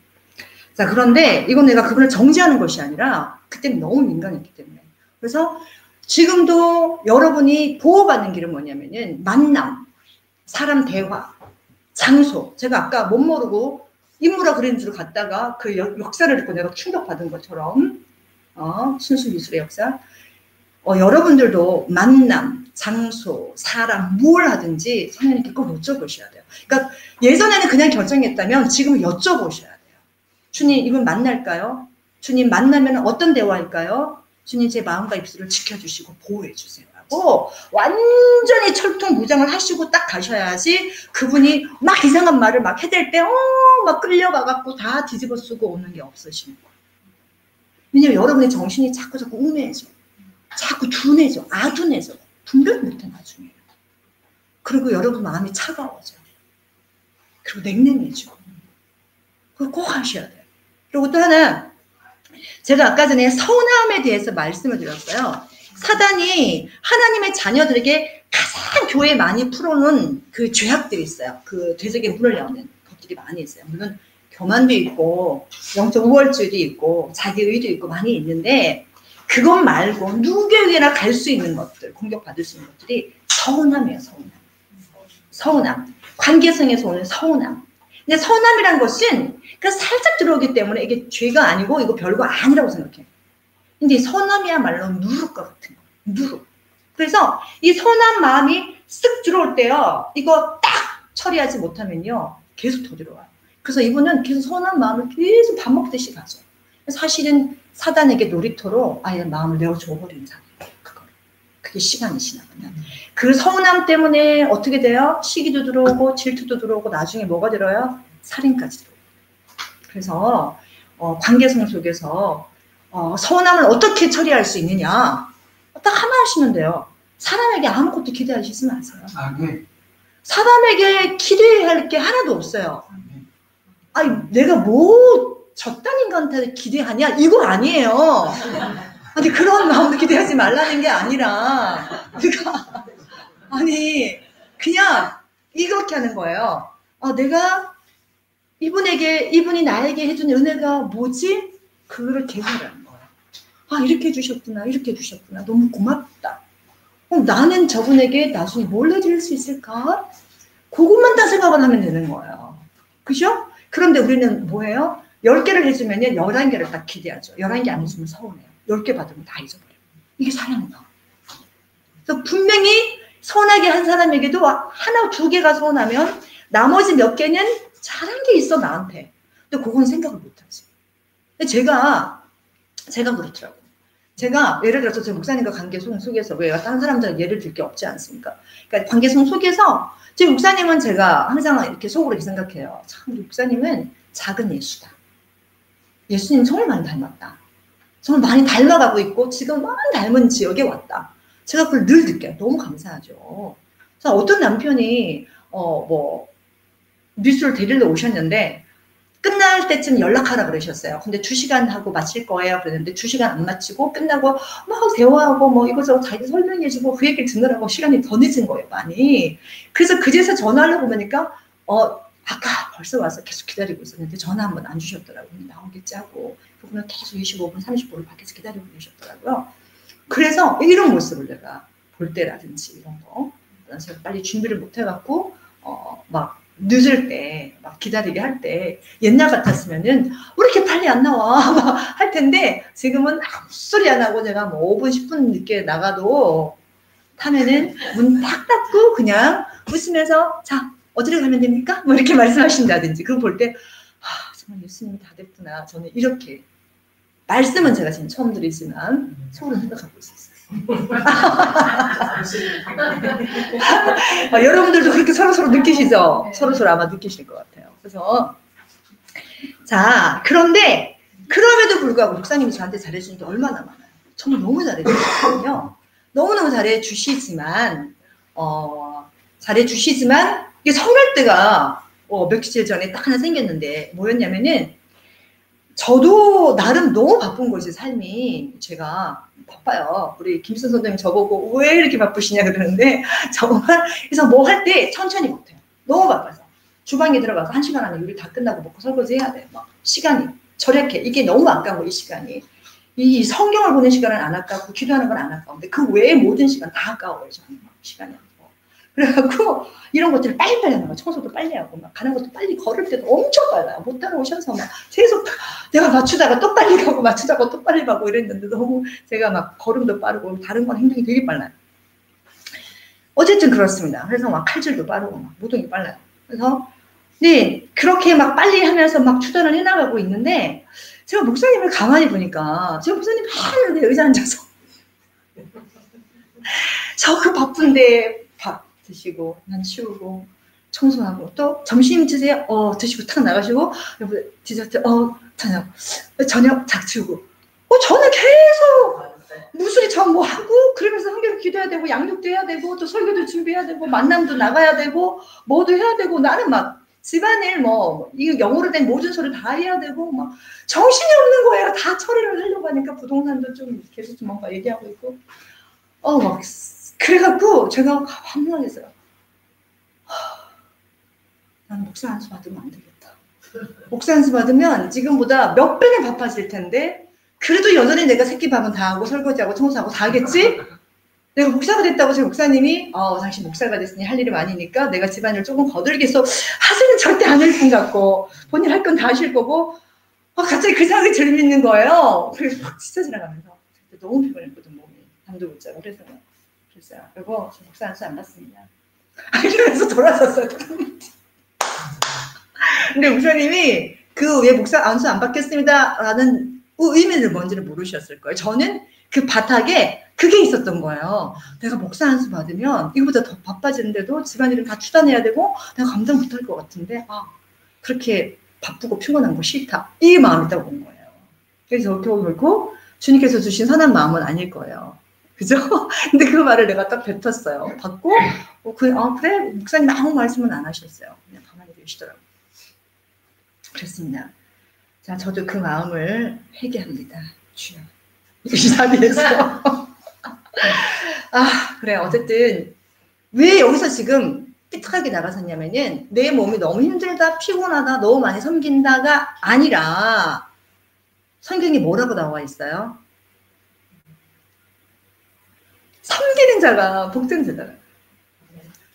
자 그런데 이건 내가 그분을 정죄하는 것이 아니라 그때는 너무 민감했기 때문에. 그래서 지금도 여러분이 보호받는 길은 뭐냐면은 만남, 사람 대화, 장소. 제가 아까 못 모르고 인물화 그랜주를 갔다가 그 역사를 듣고 내가 충격받은 것처럼 순수 미술의 역사. 여러분들도 만남, 장소, 사람, 뭘 하든지 성령님께 꼭 여쭤보셔야 돼요. 그러니까 예전에는 그냥 결정했다면 지금은 여쭤보셔야 돼요. 주님, 이분 만날까요? 주님, 만나면 어떤 대화일까요? 주님, 제 마음과 입술을 지켜주시고 보호해주세요. 하고 완전히 철통무장을 하시고 딱 가셔야지 그분이 막 이상한 말을 막 해댈 때 막 끌려가갖고 다 뒤집어 쓰고 오는 게 없으시는 거예요. 왜냐면 여러분의 정신이 자꾸 우매해져. 자꾸 둔해져. 아둔해져. 분별 못해 나중에. 그리고 여러분 마음이 차가워져. 그리고 냉랭해지고. 그거 꼭 하셔야 돼요. 그리고 또 하나 제가 아까 전에 선함에 대해서 말씀을 드렸어요. 사단이 하나님의 자녀들에게 가장 교회에 많이 풀어놓은 그 죄악들이 있어요. 그 되새겨 문을 여는 것들이 많이 있어요. 물론 교만도 있고 영적 우월주의도 있고 자기의도 있고 많이 있는데 그것 말고 누구에게나 갈 수 있는 것들, 공격받을 수 있는 것들이 서운함이에요. 서운함. 관계성에서 오는 서운함. 근데 서운함이란 것은 그 살짝 들어오기 때문에 이게 죄가 아니고 이거 별거 아니라고 생각해요. 근데 서운함이야말로 누룩과 같은 거예요. 누룩. 그래서 이 서운한 마음이 쓱 들어올 때요. 이거 딱 처리하지 못하면요. 계속 더 들어와요. 그래서 이분은 계속 서운한 마음을 계속 밥 먹듯이 가죠. 사실은 사단에게 놀이터로 아예 마음을 내어줘버리는 상황이에요. 그게 시간이 지나가면. 그 서운함 때문에 어떻게 돼요? 시기도 들어오고 질투도 들어오고 나중에 뭐가 들어요? 살인까지 들어오고. 그래서 관계성 속에서 서운함을 어떻게 처리할 수 있느냐? 딱 하나 하시면 돼요. 사람에게 아무것도 기대하시지 마세요. 사람에게 기대할 게 하나도 없어요. 아니 내가 뭐 저딴 인간한테 기대하냐? 이거 아니에요. 아니 그런 마음도 기대하지 말라는 게 아니라 그러니까 아니 그냥 이렇게 하는 거예요. 내가 이분이 나에게 해준 은혜가 뭐지? 그거를 개발하는 거예요. 이렇게 해주셨구나, 이렇게 해주셨구나. 너무 고맙다. 나는 저분에게 나중에 뭘 해드릴 수 있을까? 그것만 다 생각을 하면 되는 거예요. 그죠? 그런데 우리는 뭐예요? 10개를 해주면요, 11개를 딱 기대하죠. 11개 안 해주면 서운해요. 10개 받으면 다 잊어버려요. 이게 사랑이다. 그래서 분명히 서운하게 한 사람에게도 하나, 2개가 서운하면 나머지 몇 개는 잘한 게 있어, 나한테. 근데 그건 생각을 못하지. 근데 제가 그렇더라고요. 제가 예를 들어서 제 목사님과 관계성 속에서 왜 다른 사람들은 예를 들 게 없지 않습니까? 그러니까 관계성 속에서 제 목사님은 제가 항상 이렇게 속으로 이렇게 생각해요. 참 우리 목사님은 작은 예수다. 예수님 정말 많이 닮았다. 정말 많이 닮아가고 있고 지금 많이 닮은 지역에 왔다. 제가 그걸 늘 느껴요. 너무 감사하죠. 그래서 어떤 남편이 뉴스를 데리러 오셨는데 끝날 때쯤 연락하라 그러셨어요. 근데 2시간 하고 마칠 거예요. 그랬는데 2시간 안 마치고 끝나고 막 대화하고 뭐 이것저것 자기 설명해주고 그 얘기를 듣느라고 시간이 더 늦은 거예요, 많이. 그래서 그제서 전화하려고 보니까 아까 벌써 와서 계속 기다리고 있었는데 전화 한 번 안 주셨더라고요. 나오겠지 하고 그분은 계속 25분, 30분을 밖에서 기다리고 계셨더라고요. 그래서 이런 모습을 내가 볼 때라든지 이런 거 제가 빨리 준비를 못 해갖고 막 늦을 때 막 기다리게 할 때 옛날 같았으면은 왜 이렇게 빨리 안 나와 막 할 텐데 지금은 아무 소리 안 하고 제가 뭐 5분 10분 늦게 나가도 타면은 문 탁 닫고 그냥 웃으면서 자 어디로 가면 됩니까? 뭐 이렇게 말씀하신다든지 그거 볼 때 정말 예수님이 다 됐구나. 저는 이렇게 말씀은 제가 지금 처음 드리지만 속으로 생각하고 있었어요. 여러분들도 그렇게 서로서로 느끼시죠? 서로서로 아마 느끼실 것 같아요. 그래서 자 그런데 그럼에도 불구하고 목사님이 저한테 잘해주는 게 얼마나 많아요. 정말 너무 잘해주시거든요. 너무너무 잘해주시지만 이게 성결대가 며칠 전에 딱 하나 생겼는데 뭐였냐면은 저도 나름 너무 바쁜 거지 삶이. 제가 바빠요. 우리 김순 선생님 저보고 왜 이렇게 바쁘시냐 그러는데 정말 그래서 뭐 할 때 천천히 못해요. 너무 바빠서 주방에 들어가서 1시간 안에 요리 다 끝나고 먹고 설거지 해야 돼요. 막 시간이 절약해. 이게 너무 아까워 이 시간이. 이 성경을 보는 시간은 안 아깝고 기도하는 건 안 아까운데 그 외의 모든 시간 다 아까워요. 저는 막 시간이 안 돼. 그래갖고 이런 것들을 빨리빨리 하는 거야. 청소도 빨리 하고 막 가는 것도 빨리 걸을 때도 엄청 빨라요. 못 따라오셔서 막 계속 내가 맞추다가 또 빨리 가고 맞추다가 또 빨리 가고 이랬는데 너무 제가 막 걸음도 빠르고 다른 건 행동이 되게 빨라요. 어쨌든 그렇습니다. 그래서 막 칼질도 빠르고 막 모든 게 빨라요. 그래서 네 그렇게 막 빨리 하면서 막 추단을 해나가고 있는데 제가 목사님을 가만히 보니까 제가 목사님 하늘에 의자 앉아서 저 그 바쁜데 밥 드시고 난 치우고 청소하고 또 점심 드세요? 드시고 탁 나가시고 디저트 저녁 작치우고 저는 계속 무술이 전 뭐 하고 그러면서 한결 기도해야 되고 양육도 해야 되고 또 설교도 준비해야 되고 만남도 나가야 되고 뭐도 해야 되고 나는 막 집안일 이 영어로 된 모든 소리 다 해야 되고 막 정신이 없는 거예요. 다 처리를 하려고 하니까 부동산도 좀 계속 좀 뭔가 얘기하고 있고 막 그래갖고 제가 황당했어요. 나는 목사 안수 받으면 안 되겠다. 목사 안수 받으면 지금보다 몇 배는 바빠질 텐데 그래도 여전히 내가 새끼밥은 다 하고 설거지하고 청소하고 다 하겠지? 내가 목사가 됐다고 제 목사님이 당신 목사가 됐으니 할 일이 많으니까 내가 집안일 조금 거들겠어 하시는 절대 안 할 분 같고 본인 할 건 다 하실 거고 갑자기 그 생각이 들리는 거예요. 그래서 막 진짜 지나가면서 너무 피곤했거든 몸이. 잠도 못 자고 그랬어요. 그리고 저 목사 안수 안 받습니다. 이러면서 돌아섰어요. 근데 목사님이 그 왜 목사 안수 안 받겠습니다 라는 의미를 뭔지를 모르셨을 거예요. 저는 그 바닥에 그게 있었던 거예요. 내가 목사 안수 받으면 이거보다 더 바빠지는데도 집안일은 다 추단해야 되고 내가 감당 못할 것 같은데 그렇게 바쁘고 피곤한 거 싫다. 이 마음이 딱 온 거예요. 그래서 결국 주님께서 주신 선한 마음은 아닐 거예요. 그죠? 근데 그 말을 내가 딱 뱉었어요. 받고 그래 목사님 아무 말씀은 안 하셨어요. 그냥 가만히 계시더라고요. 그렇습니다. 자, 저도 그 마음을 회개합니다. 주여. 이 자리에서. 그래. 어쨌든 왜 여기서 지금 삐딱하게 나가섰냐면은 내 몸이 너무 힘들다, 피곤하다, 너무 많이 섬긴다가 아니라 성경에 뭐라고 나와 있어요? 섬기는 자가 복전제다.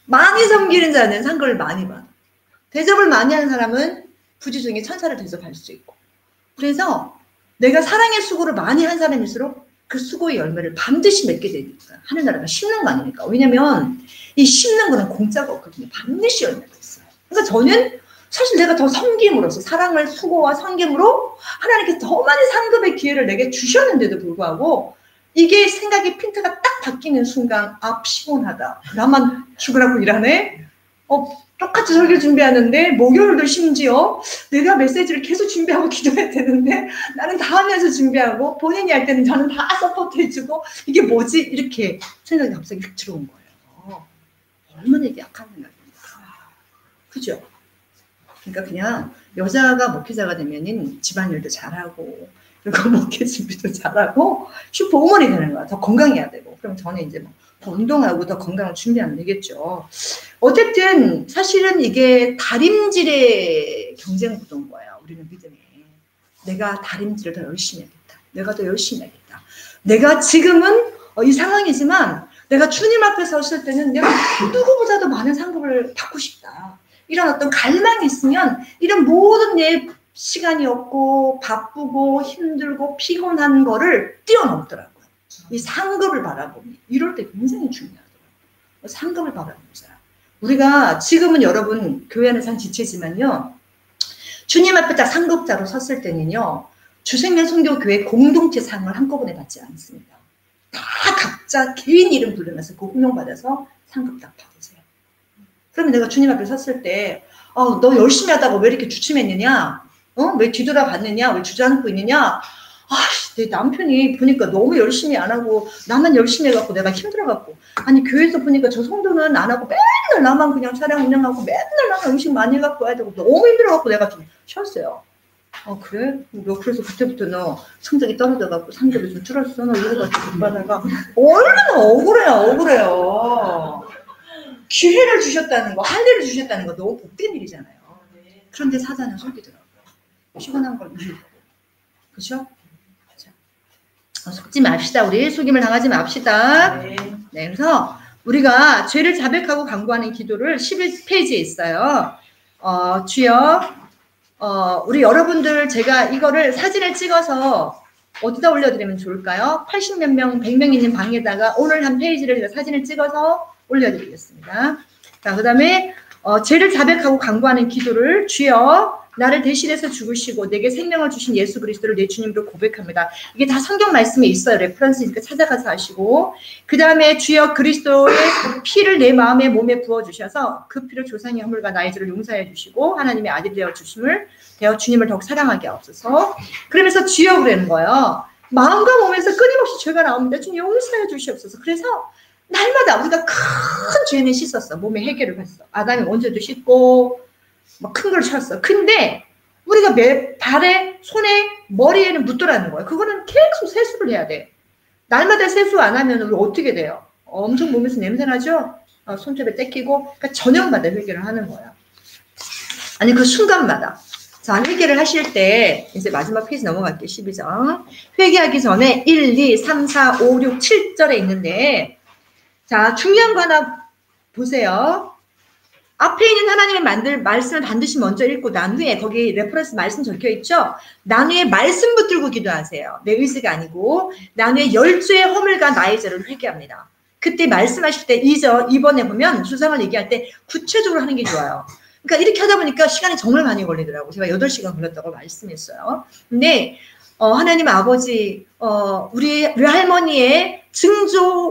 많이 섬기는 자는 상급을 많이 받아. 대접을 많이 하는 사람은 부지 중에 천사를 대접할 수 있고. 그래서 내가 사랑의 수고를 많이 한 사람일수록 그 수고의 열매를 반드시 맺게 되니까. 하늘나라가 심는 거 아니니까. 왜냐면 이 심는 거는 공짜가 없거든요. 반드시 열매가 있어요. 그러니까 저는 사실 내가 더 섬김으로써 사랑을 수고와 섬김으로 하나님께서 더 많은 상급의 기회를 내게 주셨는데도 불구하고 이게 생각의 핀트가 딱 바뀌는 순간 피곤하다. 나만 죽으라고 일하네. 똑같이 설교 준비하는데 목요일도 심지어 내가 메시지를 계속 준비하고 기도해야 되는데 나는 다 하면서 준비하고 본인이 할 때는 저는 다 서포트 해주고 이게 뭐지? 이렇게 생각이 갑자기 휙 들어온 거예요. 얼마나 이게 약한 생각입니까? 그죠? 그러니까 그냥 여자가 목회자가 되면은 집안일도 잘하고 그리고 목회 준비도 잘하고 슈퍼우먼이 되는 거야. 더 건강해야 되고. 그럼 저는 이제 뭐 더 운동하고 더 건강을 준비하면 되겠죠. 어쨌든 사실은 이게 다림질의 경쟁 구도인 거예요. 우리는 믿음에. 내가 다림질을 더 열심히 해야겠다. 내가 더 열심히 해야겠다. 내가 지금은 이 상황이지만 내가 주님 앞에 섰을 때는 내가 누구보다도 많은 상급을 받고 싶다. 이런 어떤 갈망이 있으면 이런 모든 내 시간이 없고 바쁘고 힘들고 피곤한 거를 뛰어넘더라고요. 이 상급을 바라보니 이럴 때 굉장히 중요하더라고요. 상급을 바라보자. 우리가 지금은 여러분 교회 안에서 한 지체지만요. 주님 앞에 딱 상급자로 섰을 때는요. 주생명 선교교회 공동체 상을 한꺼번에 받지 않습니다. 다 각자 개인 이름 부르면서 그 호명받아서 상급 딱 받으세요. 그러면 내가 주님 앞에 섰을 때 너 열심히 하다가 왜 이렇게 주춤했느냐? 왜 뒤돌아봤느냐? 왜 주저앉고 있느냐? 내 남편이 보니까 너무 열심히 안 하고 나만 열심히 해갖고 내가 힘들어갖고 아니 교회에서 보니까 저 성도는 안 하고 맨날 나만 그냥 차량 운영하고 맨날 나만 음식 많이 해갖고 해야 되고 너무 힘들어갖고 내가 좀 쉬었어요. 그래? 너 그래서 그때부터 너 성적이 떨어져갖고 상급이 좀 줄었어. 너 이래가지고 돈 받아가 얼마나 억울해요. 기회를 주셨다는 거, 할례를 주셨다는 거 너무 복된 일이잖아요. 그런데 사단은 속이더라고요. 피곤한 걸 누리고. 그죠? 속지 맙시다. 우리 속임을 당하지 맙시다. 네, 그래서 우리가 죄를 자백하고 간구하는 기도를 11페이지에 있어요. 주여, 우리 여러분들 제가 이거를 사진을 찍어서 어디다 올려드리면 좋을까요? 80몇 명, 100명 있는 방에다가 오늘 한 페이지를 제가 사진을 찍어서 올려드리겠습니다. 자, 그 다음에 죄를 자백하고 간구하는 기도를 주여 나를 대신해서 죽으시고 내게 생명을 주신 예수 그리스도를 내 주님으로 고백합니다. 이게 다 성경 말씀에 있어요. 레퍼런스니까 찾아가서 하시고 그 다음에 주여 그리스도의 피를 내 마음에 몸에 부어주셔서 그 피로 조상의 허물과 나의 죄를 용서해 주시고 하나님의 아들이 되어 주님을 더욱 사랑하게 하옵소서. 그러면서 주여 그러는 거예요. 마음과 몸에서 끊임없이 죄가 나옵니다. 주님 용서해 주시옵소서. 그래서 날마다 우리가 큰 죄는 씻었어. 몸에 해결을 했어. 아담이 먼저도 씻고 막 큰 걸 쳤어. 근데 우리가 발에, 손에, 머리에는 묻더라는 거예요. 그거는 계속 세수를 해야 돼. 날마다 세수 안 하면 우리 어떻게 돼요? 엄청 몸에서 냄새 나죠? 손톱에 떼끼고 그러니까 저녁마다 회개를 하는 거예요. 아니 그 순간마다. 자, 회개를 하실 때 이제 마지막 페이지 넘어갈게요. 12장. 회개하기 전에 1, 2, 3, 4, 5, 6, 7절에 있는데 자, 중요한 거 하나 보세요. 앞에 있는 하나님의 말씀을 반드시 먼저 읽고 난 후에 거기 레퍼런스 말씀 적혀 있죠. 난 후에 말씀 붙들고 기도하세요. 내 의지가 아니고 난 후에 열주의 허물과 나의 죄를 회개합니다. 그때 말씀하실 때 2번에 보면 주상을 얘기할 때 구체적으로 하는 게 좋아요. 그러니까 이렇게 하다 보니까 시간이 정말 많이 걸리더라고요. 제가 8시간 걸렸다고 말씀했어요. 근데 하나님 아버지 우리 외할머니의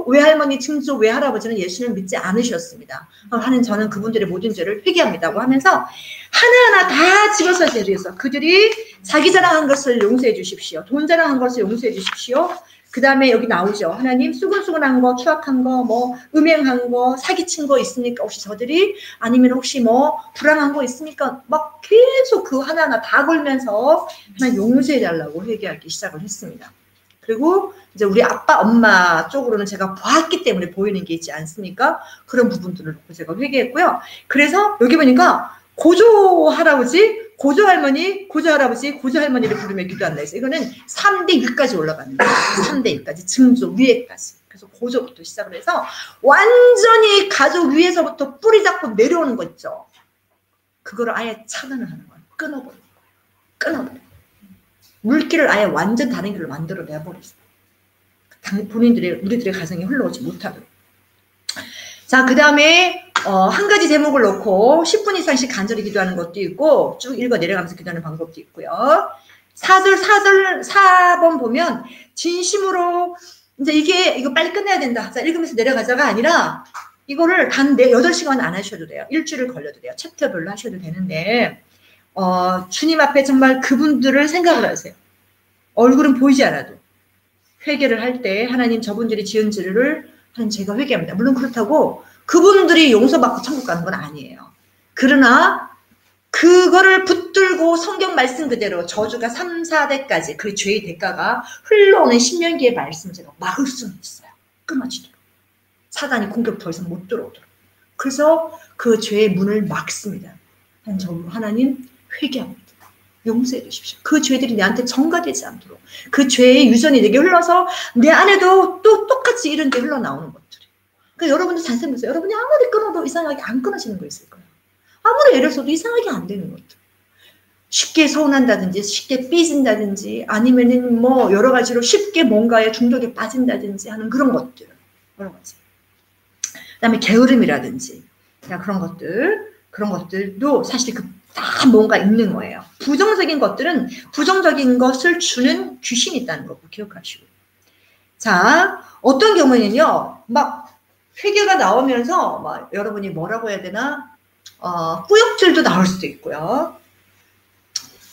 외할머니 증조 외할아버지는 예수님을 믿지 않으셨습니다. 하는 저는 그분들의 모든 죄를 회개합니다고 하면서 하나하나 다 집어서 제도해서 그들이 자기 자랑한 것을 용서해 주십시오. 돈 자랑한 것을 용서해 주십시오. 그 다음에 여기 나오죠. 하나님 수근수근한 거, 추악한 거, 뭐 음행한 거, 사기친 거 있습니까? 혹시 저들이? 아니면 혹시 뭐 불안한 거 있습니까? 막 계속 그 하나하나 다 걸면서 하나님 용서해 달라고 회개하기 시작을 했습니다. 그리고 이제 우리 아빠, 엄마 쪽으로는 제가 보았기 때문에 보이는 게 있지 않습니까? 그런 부분들을 놓고 제가 회개했고요. 그래서 여기 보니까 고조 할아버지, 고조 할머니, 고조 할아버지, 고조 할머니를 부르며 기도한다 해서 이거는 3대 위까지 올라갑니다. 3대 위까지, 증조 위에까지. 그래서 고조부터 시작을 해서 완전히 가족 위에서부터 뿌리 잡고 내려오는 거 있죠. 그거를 아예 차단을 하는 거예요. 끊어버리는 거예요. 끊어버리는 거예요. 물길을 아예 완전 다른 길로 만들어 내버렸어요. 우리들의 가정이 흘러오지 못하도록. 자, 그 다음에 한 가지 제목을 놓고 10분 이상씩 간절히 기도하는 것도 있고 쭉 읽어 내려가면서 기도하는 방법도 있고요. 4번 보면 진심으로 이제 이거 빨리 끝내야 된다. 자, 읽으면서 내려가자가 아니라 이거를 단 8시간 안 하셔도 돼요. 일주일을 걸려도 돼요. 챕터별로 하셔도 되는데 주님 앞에 정말 그분들을 생각을 하세요. 얼굴은 보이지 않아도 회개를 할 때 하나님 저분들이 지은 죄를 하나님 제가 회개합니다. 물론 그렇다고 그분들이 용서받고 천국 가는 건 아니에요. 그러나 그거를 붙들고 성경 말씀 그대로 저주가 3, 4대까지 그 죄의 대가가 흘러오는 신명기의 말씀을 제가 막을 수는 있어요. 끊어지도록. 사단이 공격 더 이상 못 들어오도록. 그래서 그 죄의 문을 막습니다. 하나님 회개합니다. 용서해 주십시오. 그 죄들이 내한테 전가되지 않도록. 그 죄의 유전이 내게 흘러서 내 안에도 또 똑같이 이런 게 흘러나오는 것들이. 그러니까 여러분도 잔생 보세요. 여러분이 아무리 끊어도 이상하게 안 끊어지는 거 있을 거예요. 아무리 애를 써도 이상하게 안 되는 것들. 쉽게 서운한다든지 쉽게 삐진다든지 아니면은 뭐 여러 가지로 쉽게 뭔가에 중독에 빠진다든지 하는 그런 것들. 여러 가지. 그다음에 게으름이라든지 그런 것들도 사실 다 뭔가 있는 거예요. 부정적인 것들은 부정적인 것을 주는 귀신이 있다는 거 기억하시고. 자, 어떤 경우에는요, 막 회개가 나오면서 막 여러분이 뭐라고 해야 되나, 꾸역질도 나올 수도 있고요.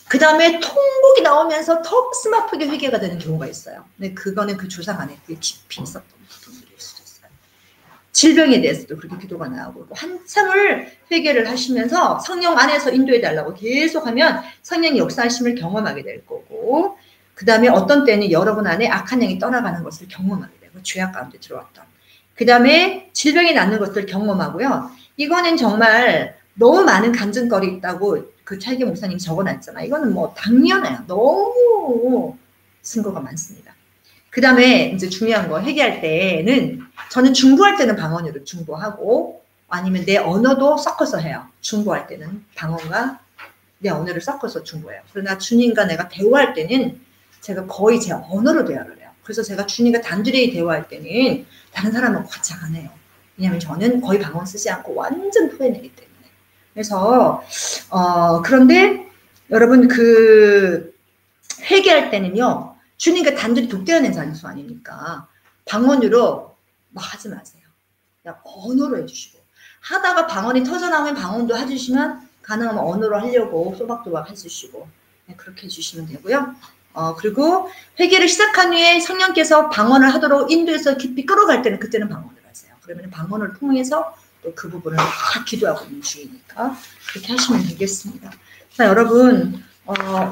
그 다음에 통곡이 나오면서 더 스마프게 회개가 되는 경우가 있어요. 근데 그거는 그 조상 안에 그게 깊이 있었던 부분들일 수도 있어요. 질병에 대해서도 그렇게 기도가 나오고 한참을 회개를 하시면서 성령 안에서 인도해 달라고 계속하면 성령의 역사하심을 경험하게 될 거고, 그 다음에 어떤 때는 여러분 안에 악한 영이 떠나가는 것을 경험하게 되고 죄악 가운데 들어왔던, 그 다음에 질병이 낫는 것을 경험하고요. 이거는 정말 너무 많은 간증거리 있다고 그 찰기 목사님이 적어놨잖아. 이거는 뭐 당연해요. 너무 증거가 많습니다. 그 다음에 이제 중요한 거 회개할 때는 저는 중보할 때는 방언으로 중보하고 아니면 내 언어도 섞어서 해요. 중보할 때는 방언과 내 언어를 섞어서 중보해요. 그러나 주님과 내가 대화할 때는 제가 거의 제 언어로 대화를 해요. 그래서 제가 주님과 단둘이 대화할 때는 다른 사람하고 같이 안 해요. 왜냐하면 저는 거의 방언 쓰지 않고 완전 토해내기 때문에. 그래서 그런데 여러분 그 회개할 때는요. 주님과 단둘이 독대하는 장소 아니니까 방언으로 막 하지 마세요. 그냥 언어로 해주시고, 하다가 방언이 터져나오면 방언도 해주시면 가능하면 언어로 하려고 소박소박 해주시고, 네, 그렇게 해주시면 되고요. 그리고 회개를 시작한 후에 성령께서 방언을 하도록 인도해서 깊이 끌어갈 때는 그때는 방언을 하세요. 그러면 방언을 통해서 또 그 부분을 다 기도하고 있는 중이니까 그렇게 하시면 되겠습니다. 자, 여러분,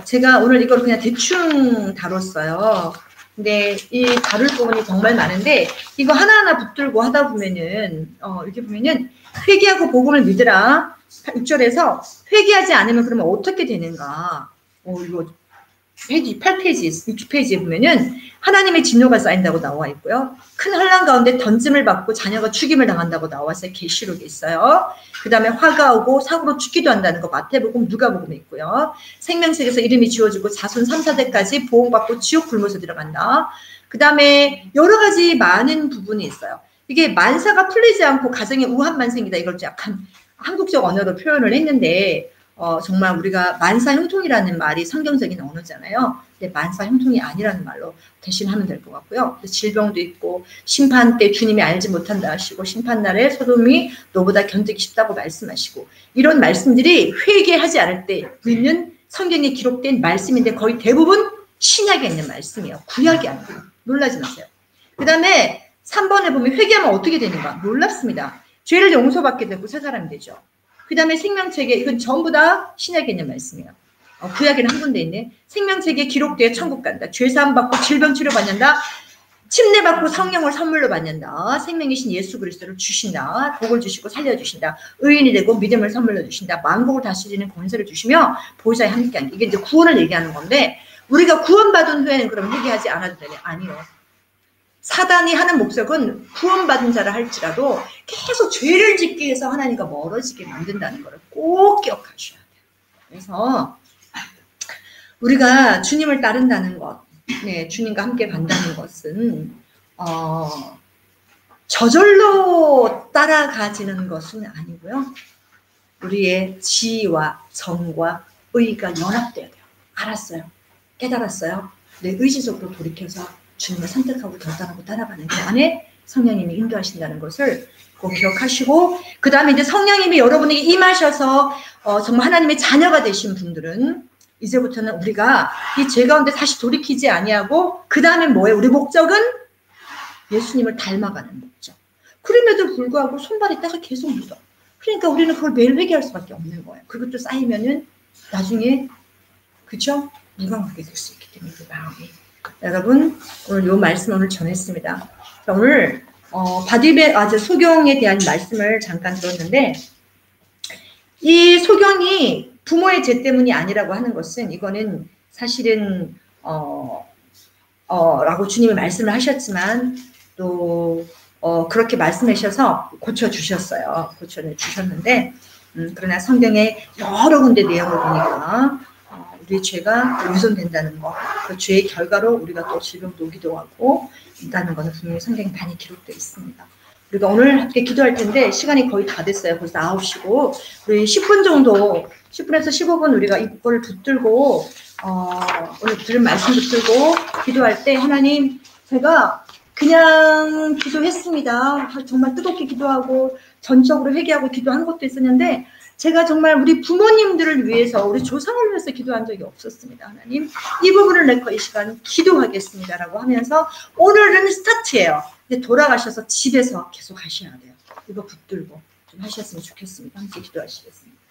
제가 오늘 이걸 그냥 대충 다뤘어요. 근데 이 다룰 부분이 정말 많은데 이거 하나하나 붙들고 하다 보면은 이렇게 보면은 회개하고 복음을 믿으라 6절에서 회개하지 않으면 그러면 어떻게 되는가? 이거 8페이지, 6페이지에 보면은 하나님의 진노가 쌓인다고 나와 있고요. 큰 환난 가운데 던짐을 받고 자녀가 죽임을 당한다고 나와서 계시록에 있어요. 그 다음에 화가 오고 사고로 죽기도 한다는 거 마태복음, 누가복음에 있고요. 생명책에서 이름이 지워지고 자손 3, 4대까지 보호받고 지옥 굶어서 들어간다. 그 다음에 여러 가지 많은 부분이 있어요. 이게 만사가 풀리지 않고 가정에 우한만 생기다. 이걸 약간 한국적 언어로 표현을 했는데 정말 우리가 만사 형통이라는 말이 성경적인 언어잖아요. 근데 만사 형통이 아니라는 말로 대신하면 될 것 같고요. 질병도 있고 심판 때 주님이 알지 못한다 하시고 심판날에 소돔이 너보다 견디기 쉽다고 말씀하시고 이런 말씀들이 회개하지 않을 때 있는 성경에 기록된 말씀인데 거의 대부분 신약에 있는 말씀이에요. 구약이 아니에요. 놀라지 마세요. 그 다음에 3번에 보면 회개하면 어떻게 되는가? 놀랍습니다. 죄를 용서받게 되고 새 사람이 되죠. 그 다음에 생명책에 이건 전부 다 신약에 있는 말씀이에요. 구약에는 한 군데 있네. 생명책에 기록되어 천국 간다. 죄사함 받고 질병 치료 받는다. 침례 받고 성령을 선물로 받는다. 생명이신 예수 그리스도를 주신다. 복을 주시고 살려주신다. 의인이 되고 믿음을 선물로 주신다. 만국을 다스리는 권세를 주시며 보좌에 함께한다. 이게 이제 구원을 얘기하는 건데 우리가 구원받은 후에는 그럼 회개하지 않아도 되냐? 아니요. 사단이 하는 목적은 구원받은 자를 할지라도 계속 죄를 짓기 위해서 하나님과 멀어지게 만든다는 것을 꼭 기억하셔야 돼요. 그래서 우리가 주님을 따른다는 것, 네, 주님과 함께 간다는 것은 저절로 따라가지는 것은 아니고요. 우리의 지혜와 정과 의가 연합돼야 돼요. 알았어요. 깨달았어요. 내 의지 속으로 돌이켜서 주님을 선택하고 결단하고 따라가는 그 안에 성령님이 인도하신다는 것을 꼭 기억하시고 그 다음에 이제 성령님이 여러분에게 임하셔서 정말 하나님의 자녀가 되신 분들은 이제부터는 우리가 이 죄 가운데 다시 돌이키지 아니하고 그 다음에 뭐예요? 우리 목적은 예수님을 닮아가는 목적. 그럼에도 불구하고 손발이 따가 계속 묻어. 그러니까 우리는 그걸 매일 회개할 수밖에 없는 거예요. 그것도 쌓이면은 나중에 그쵸? 무방하게 될 수 있기 때문에 그 마음이. 여러분 오늘 요 말씀 오늘 전했습니다. 자, 오늘 바디베 소경에 대한 말씀을 잠깐 들었는데 이 소경이 부모의 죄 때문이 아니라고 하는 것은 이거는 사실은 라고 주님이 말씀을 하셨지만 또 그렇게 말씀하셔서 고쳐주셨어요. 고쳐주셨는데 그러나 성경의 여러 군데 내용을 보니까 우리의 죄가 유손된다는 거, 그 죄의 결과로 우리가 또 질병도 오기도 하고 있다는 것은 분명히 성경에 많이 기록되어 있습니다. 우리가 오늘 함께 기도할 텐데 시간이 거의 다 됐어요. 벌써 9시고 우리 10분 정도 10분에서 15분 우리가 이걸 붙들고 오늘 들은 말씀 붙들고 기도할 때 하나님 제가 그냥 기도했습니다. 정말 뜨겁게 기도하고 전적으로 회개하고 기도한 것도 있었는데 제가 정말 우리 부모님들을 위해서 우리 조상을 위해서 기도한 적이 없었습니다. 하나님 이 부분을 내고 이 시간 기도하겠습니다 라고 하면서 오늘은 스타트예요. 이제 돌아가셔서 집에서 계속 하셔야 돼요. 이거 붙들고 좀 하셨으면 좋겠습니다. 함께 기도하시겠습니다.